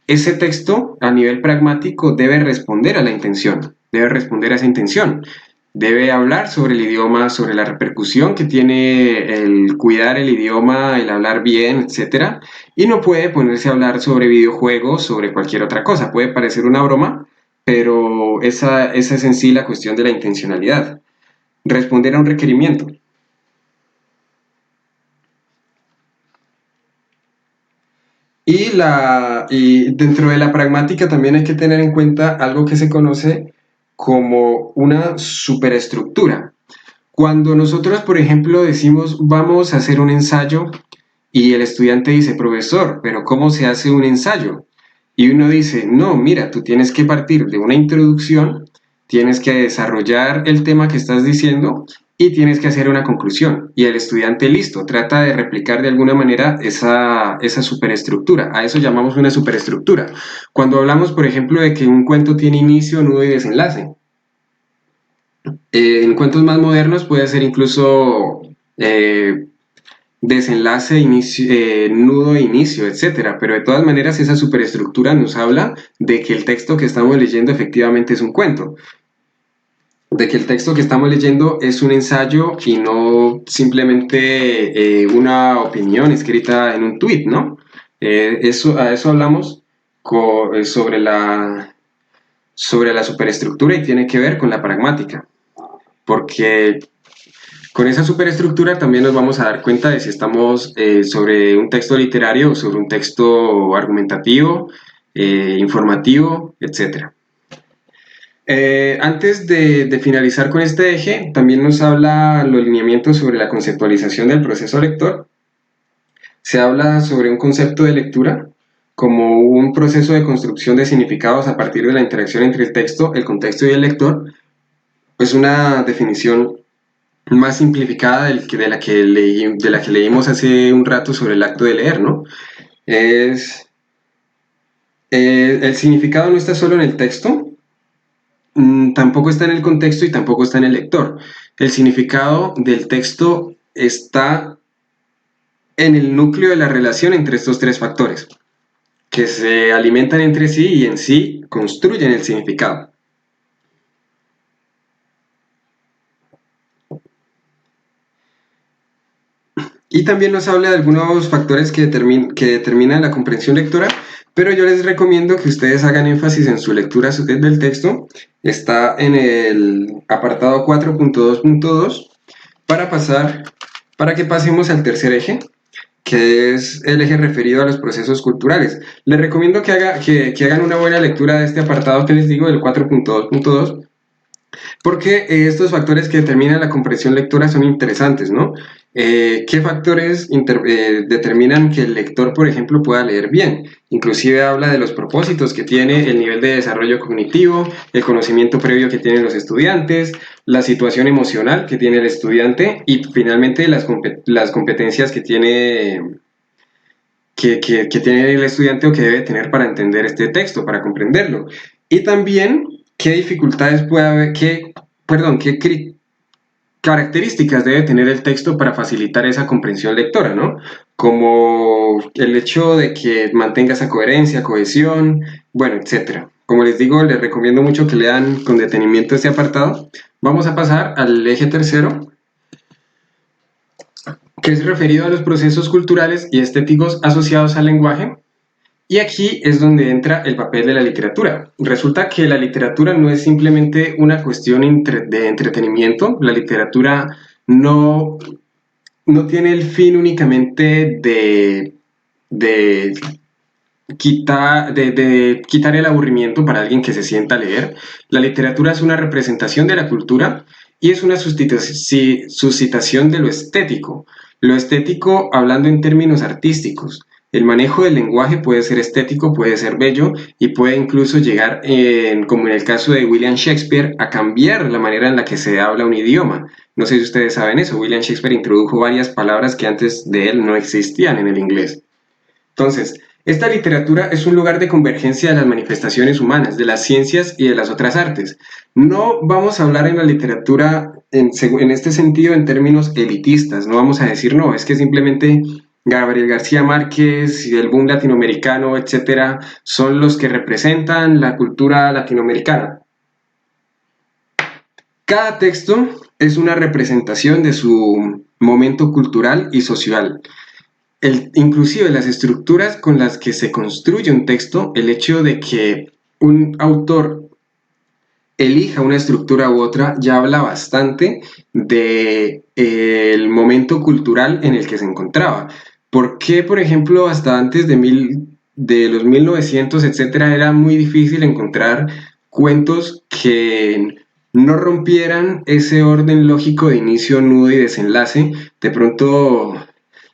Speaker 1: Ese texto, a nivel pragmático, debe responder a la intención, debe responder a esa intención. Debe hablar sobre el idioma, sobre la repercusión que tiene el cuidar el idioma, el hablar bien, etcétera, y no puede ponerse a hablar sobre videojuegos, sobre cualquier otra cosa. Puede parecer una broma, pero esa es en sí la cuestión de la intencionalidad. Responder a un requerimiento. Y dentro de la pragmática también hay que tener en cuenta algo que se conoce como una superestructura. Cuando nosotros, por ejemplo, decimos vamos a hacer un ensayo y el estudiante dice, profesor, pero ¿cómo se hace un ensayo? Y uno dice, no, mira, tú tienes que partir de una introducción, tienes que desarrollar el tema que estás diciendo y tienes que hacer una conclusión. Y el estudiante, listo, trata de replicar de alguna manera esa superestructura. A eso llamamos una superestructura. Cuando hablamos, por ejemplo, de que un cuento tiene inicio, nudo y desenlace. En cuentos más modernos puede ser incluso eh, desenlace, inicio, nudo, inicio, etcétera. Pero de todas maneras, esa superestructura nos habla de que el texto que estamos leyendo efectivamente es un cuento, de que el texto que estamos leyendo es un ensayo y no simplemente una opinión escrita en un tuit, ¿no? A eso hablamos sobre la superestructura y tiene que ver con la pragmática, porque con esa superestructura también nos vamos a dar cuenta de si estamos sobre un texto literario o sobre un texto argumentativo, informativo, etc. Antes de finalizar con este eje, también nos habla los lineamientos sobre la conceptualización del proceso lector. Se habla sobre un concepto de lectura como un proceso de construcción de significados a partir de la interacción entre el texto, el contexto y el lector. Es una definición más simplificada de la que leímos hace un rato sobre el acto de leer, ¿no? Es, el significado no está solo en el texto, tampoco está en el contexto y tampoco está en el lector. El significado del texto está en el núcleo de la relación entre estos tres factores, que se alimentan entre sí y en sí construyen el significado. Y también nos habla de algunos factores que determinan la comprensión lectora, pero yo les recomiendo que ustedes hagan énfasis en su lectura del texto. Está en el apartado 4.2.2 para que pasemos al tercer eje, que es el eje referido a los procesos culturales. Les recomiendo que hagan una buena lectura de este apartado que les digo, del 4.2.2, porque estos factores que determinan la comprensión lectora son interesantes, ¿no? ¿Qué factores determinan que el lector, por ejemplo, pueda leer bien? Inclusive habla de los propósitos que tiene, el nivel de desarrollo cognitivo, el conocimiento previo que tienen los estudiantes, la situación emocional que tiene el estudiante y finalmente las competencias que tiene, que tiene el estudiante o que debe tener para entender este texto, para comprenderlo. Y también qué dificultades puede haber, qué características debe tener el texto para facilitar esa comprensión lectora, ¿no? Como el hecho de que mantenga esa coherencia, cohesión, bueno, etcétera. Como les digo, les recomiendo mucho que lean con detenimiento este apartado. Vamos a pasar al eje tercero, que es referido a los procesos culturales y estéticos asociados al lenguaje. Y aquí es donde entra el papel de la literatura. Resulta que la literatura no es simplemente una cuestión de entretenimiento. La literatura no, no tiene el fin únicamente de de quitar el aburrimiento para alguien que se sienta a leer. La literatura es una representación de la cultura y es una suscitación de lo estético. Lo estético hablando en términos artísticos. El manejo del lenguaje puede ser estético, puede ser bello y puede incluso llegar, como en el caso de William Shakespeare, a cambiar la manera en la que se habla un idioma. No sé si ustedes saben eso, William Shakespeare introdujo varias palabras que antes de él no existían en el inglés. Entonces, esta literatura es un lugar de convergencia de las manifestaciones humanas, de las ciencias y de las otras artes. No vamos a hablar en la literatura en este sentido en términos elitistas, no vamos a decir, no, es que simplemente Gabriel García Márquez y el boom latinoamericano, etcétera, son los que representan la cultura latinoamericana. Cada texto es una representación de su momento cultural y social. Inclusive las estructuras con las que se construye un texto, el hecho de que un autor elija una estructura u otra ya habla bastante de el momento cultural en el que se encontraba. ¿Por qué, por ejemplo, hasta antes de los 1900, etcétera, era muy difícil encontrar cuentos que no rompieran ese orden lógico de inicio, nudo y desenlace? De pronto,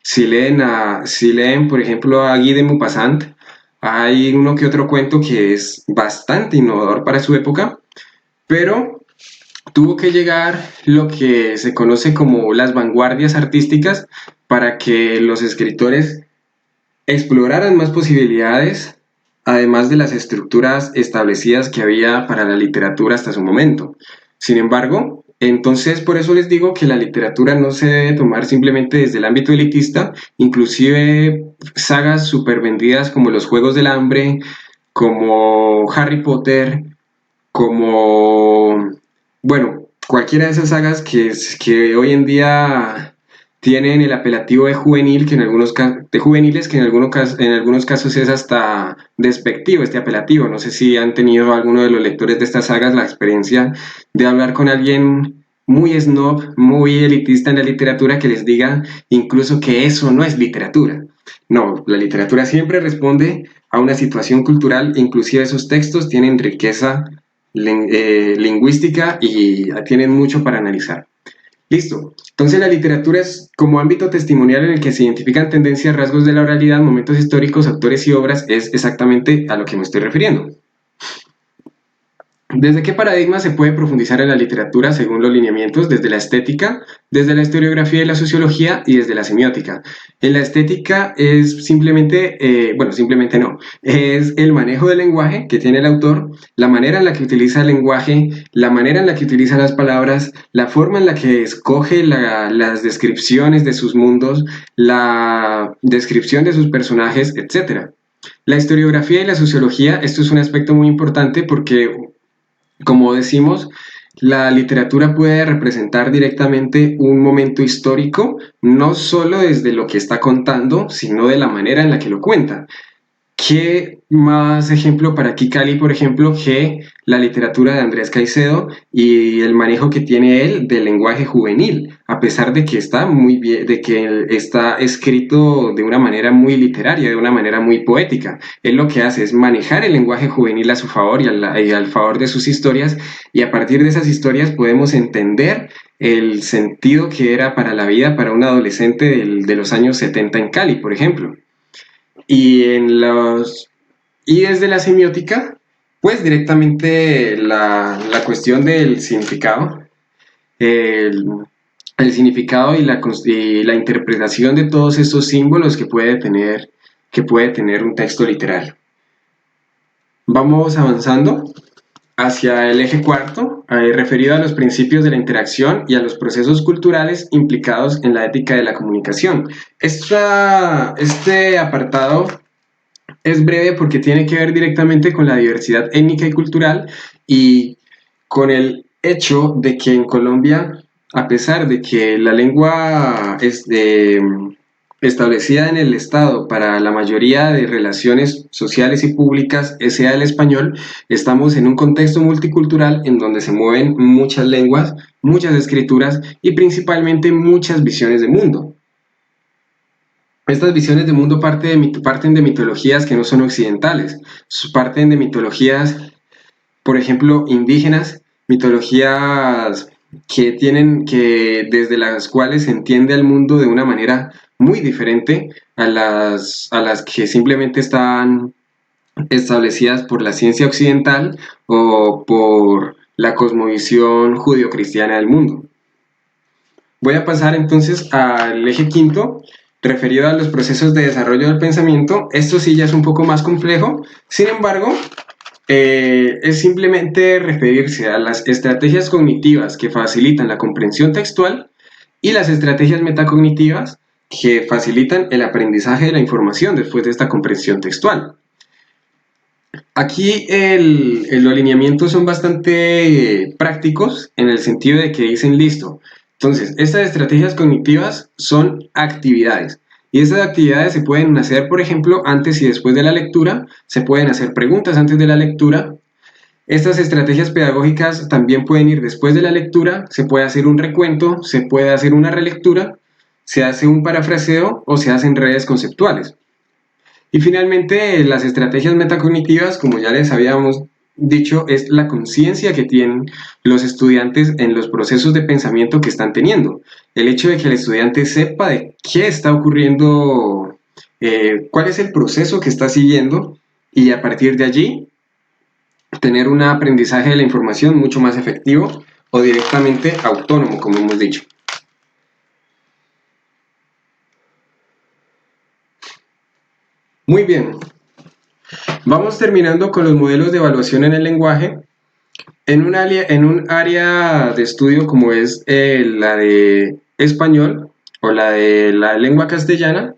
Speaker 1: si leen, por ejemplo, a Guy de Maupassant, hay uno que otro cuento que es bastante innovador para su época, pero tuvo que llegar lo que se conoce como las vanguardias artísticas para que los escritores exploraran más posibilidades, además de las estructuras establecidas que había para la literatura hasta su momento. Sin embargo, entonces por eso les digo que la literatura no se debe tomar simplemente desde el ámbito elitista, inclusive sagas súper vendidas como Los Juegos del Hambre, como Harry Potter, como, bueno, cualquiera de esas sagas que hoy en día tienen el apelativo de juvenil, que en algunos de juveniles, que en algunos casos es hasta despectivo este apelativo. No sé si han tenido alguno de los lectores de estas sagas la experiencia de hablar con alguien muy snob, muy elitista en la literatura, que les diga incluso que eso no es literatura. No, la literatura siempre responde a una situación cultural, inclusive esos textos tienen riqueza lingüística y tienen mucho para analizar. Listo. Entonces la literatura es como ámbito testimonial en el que se identifican tendencias, rasgos de la oralidad, momentos históricos, autores y obras, es exactamente a lo que me estoy refiriendo. ¿Desde qué paradigma se puede profundizar en la literatura según los lineamientos? Desde la estética, desde la historiografía y la sociología y desde la semiótica. En la estética es simplemente, bueno, simplemente no, es el manejo del lenguaje que tiene el autor, la manera en la que utiliza el lenguaje, la manera en la que utiliza las palabras, la forma en la que escoge las descripciones de sus mundos, la descripción de sus personajes, etcétera. La historiografía y la sociología, esto es un aspecto muy importante porque como decimos, la literatura puede representar directamente un momento histórico, no solo desde lo que está contando, sino de la manera en la que lo cuenta. ¿Qué más ejemplo para Kikali, por ejemplo, que la literatura de Andrés Caicedo y el manejo que tiene él del lenguaje juvenil, a pesar de que está muy bien, de que está escrito de una manera muy literaria, de una manera muy poética? Él lo que hace es manejar el lenguaje juvenil a su favor y al favor de sus historias, y a partir de esas historias podemos entender el sentido que era para la vida para un adolescente de los años 70 en Cali, por ejemplo. Y, y desde la semiótica, pues directamente la cuestión del significado, el, el significado y la interpretación de todos estos símbolos que puede tener un texto literario. Vamos avanzando hacia el eje cuarto, referido a los principios de la interacción y a los procesos culturales implicados en la ética de la comunicación. Este apartado es breve porque tiene que ver directamente con la diversidad étnica y cultural y con el hecho de que en Colombia, a pesar de que la lengua es establecida en el Estado para la mayoría de relaciones sociales y públicas sea el español, estamos en un contexto multicultural en donde se mueven muchas lenguas, muchas escrituras y principalmente muchas visiones de mundo. Estas visiones de mundo parten de mitologías que no son occidentales, parten de mitologías, por ejemplo, indígenas, mitologías que desde las cuales se entiende al mundo de una manera muy diferente a las que simplemente están establecidas por la ciencia occidental o por la cosmovisión judio-cristiana del mundo. Voy a pasar entonces al eje quinto, referido a los procesos de desarrollo del pensamiento. Esto sí ya es un poco más complejo, sin embargo, es simplemente referirse a las estrategias cognitivas que facilitan la comprensión textual y las estrategias metacognitivas que facilitan el aprendizaje de la información después de esta comprensión textual. Aquí los lineamientos son bastante prácticos en el sentido de que dicen listo. Entonces, estas estrategias cognitivas son actividades. Y esas actividades se pueden hacer, por ejemplo, antes y después de la lectura, se pueden hacer preguntas antes de la lectura. Estas estrategias pedagógicas también pueden ir después de la lectura, se puede hacer un recuento, se puede hacer una relectura, se hace un parafraseo o se hacen redes conceptuales. Y finalmente, las estrategias metacognitivas, como ya les habíamos dicho, es la conciencia que tienen los estudiantes en los procesos de pensamiento que están teniendo. El hecho de que el estudiante sepa de qué está ocurriendo, cuál es el proceso que está siguiendo y a partir de allí tener un aprendizaje de la información mucho más efectivo o directamente autónomo, como hemos dicho. Muy bien, vamos terminando con los modelos de evaluación en el lenguaje. En un área de estudio como es la de español o la de la lengua castellana,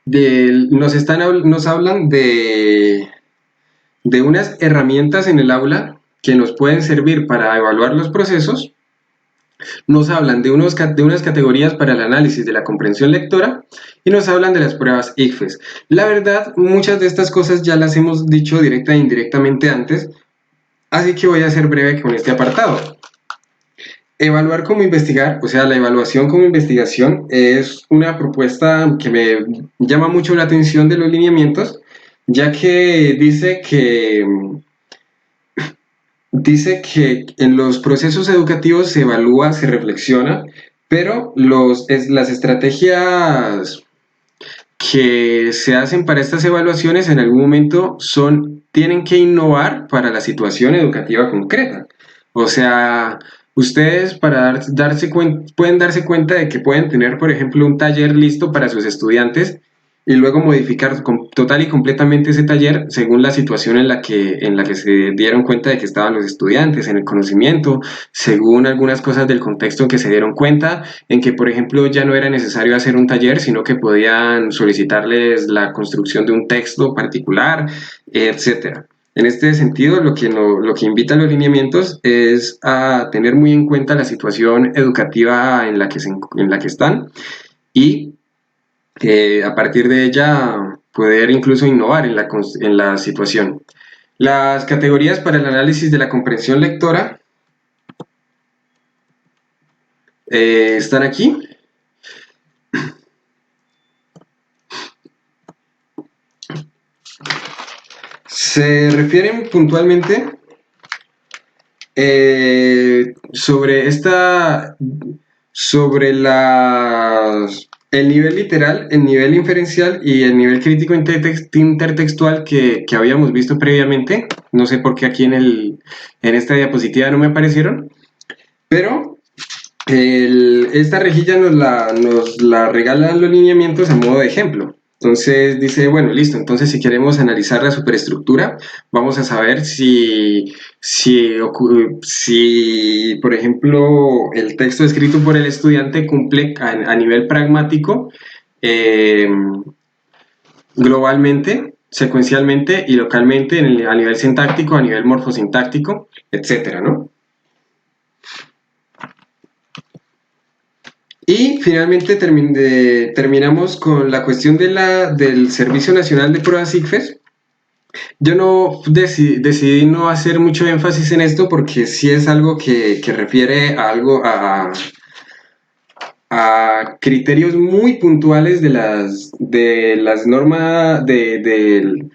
Speaker 1: nos hablan de unas herramientas en el aula que nos pueden servir para evaluar los procesos. Nos hablan de unas categorías para el análisis de la comprensión lectora y nos hablan de las pruebas ICFES. La verdad, muchas de estas cosas ya las hemos dicho directa e indirectamente antes, así que voy a ser breve con este apartado. Evaluar como investigar, o sea, la evaluación como investigación es una propuesta que me llama mucho la atención de los lineamientos, ya que dice que en los procesos educativos se evalúa, se reflexiona, pero las estrategias que se hacen para estas evaluaciones en algún momento tienen que innovar para la situación educativa concreta. O sea, ustedes pueden darse cuenta de que pueden tener, por ejemplo, un taller listo para sus estudiantes y luego modificar total y completamente ese taller según la situación en la que se dieron cuenta de que estaban los estudiantes, en el conocimiento, según algunas cosas del contexto en que se dieron cuenta, en que, por ejemplo, ya no era necesario hacer un taller, sino que podían solicitarles la construcción de un texto particular, etcétera. En este sentido, lo que invitan los lineamientos es a tener muy en cuenta la situación educativa en la que están y a partir de ella poder incluso innovar en la situación. Las categorías para el análisis de la comprensión lectora están aquí. Se refieren puntualmente sobre el nivel literal, el nivel inferencial y el nivel crítico intertextual que habíamos visto previamente. No sé por qué aquí en esta diapositiva no me aparecieron, pero esta rejilla nos la regalan los lineamientos a modo de ejemplo. Entonces dice, bueno, listo, entonces si queremos analizar la superestructura, vamos a saber si por ejemplo, el texto escrito por el estudiante cumple a nivel pragmático, eh, globalmente, secuencialmente y localmente, a nivel sintáctico, a nivel morfosintáctico, etcétera, ¿no? Y finalmente terminamos con la cuestión del Servicio Nacional de Pruebas ICFES. Yo no decidí no hacer mucho énfasis en esto porque sí es algo que refiere a criterios muy puntuales de las normas de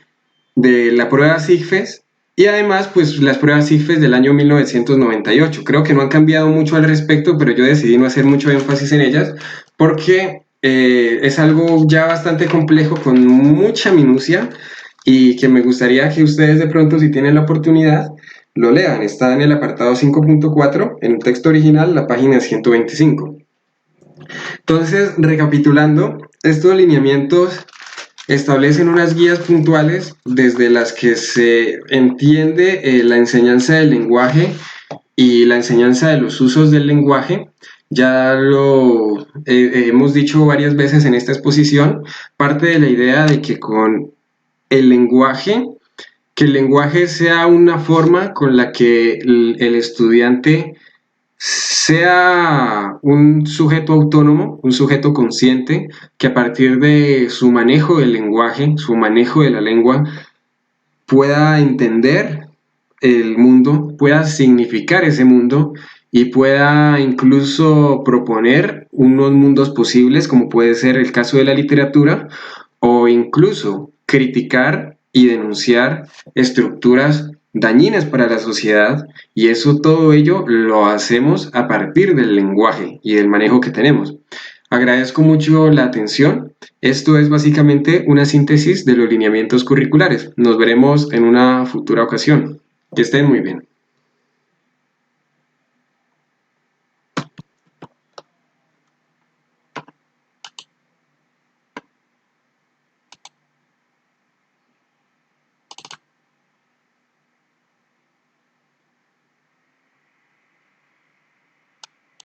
Speaker 1: la prueba SIGFES y además pues las pruebas SIGFES del año 1998. Creo que no han cambiado mucho al respecto, pero yo decidí no hacer mucho énfasis en ellas porque es algo ya bastante complejo con mucha minucia y que me gustaría que ustedes de pronto, si tienen la oportunidad, lo lean. Está en el apartado 5.4, en el texto original, la página 125. Entonces, recapitulando, estos lineamientos establecen unas guías puntuales desde las que se entiende la enseñanza del lenguaje y la enseñanza de los usos del lenguaje. Ya lo hemos dicho varias veces en esta exposición, parte de la idea de que con el lenguaje, que el lenguaje sea una forma con la que el estudiante sea un sujeto autónomo, un sujeto consciente, que a partir de su manejo del lenguaje, su manejo de la lengua, pueda entender el mundo, pueda significar ese mundo y pueda incluso proponer unos mundos posibles, como puede ser el caso de la literatura, o incluso criticar y denunciar estructuras dañinas para la sociedad, y eso todo ello lo hacemos a partir del lenguaje y del manejo que tenemos. Agradezco mucho la atención. Esto es básicamente una síntesis de los lineamientos curriculares. Nos veremos en una futura ocasión. Que estén muy bien.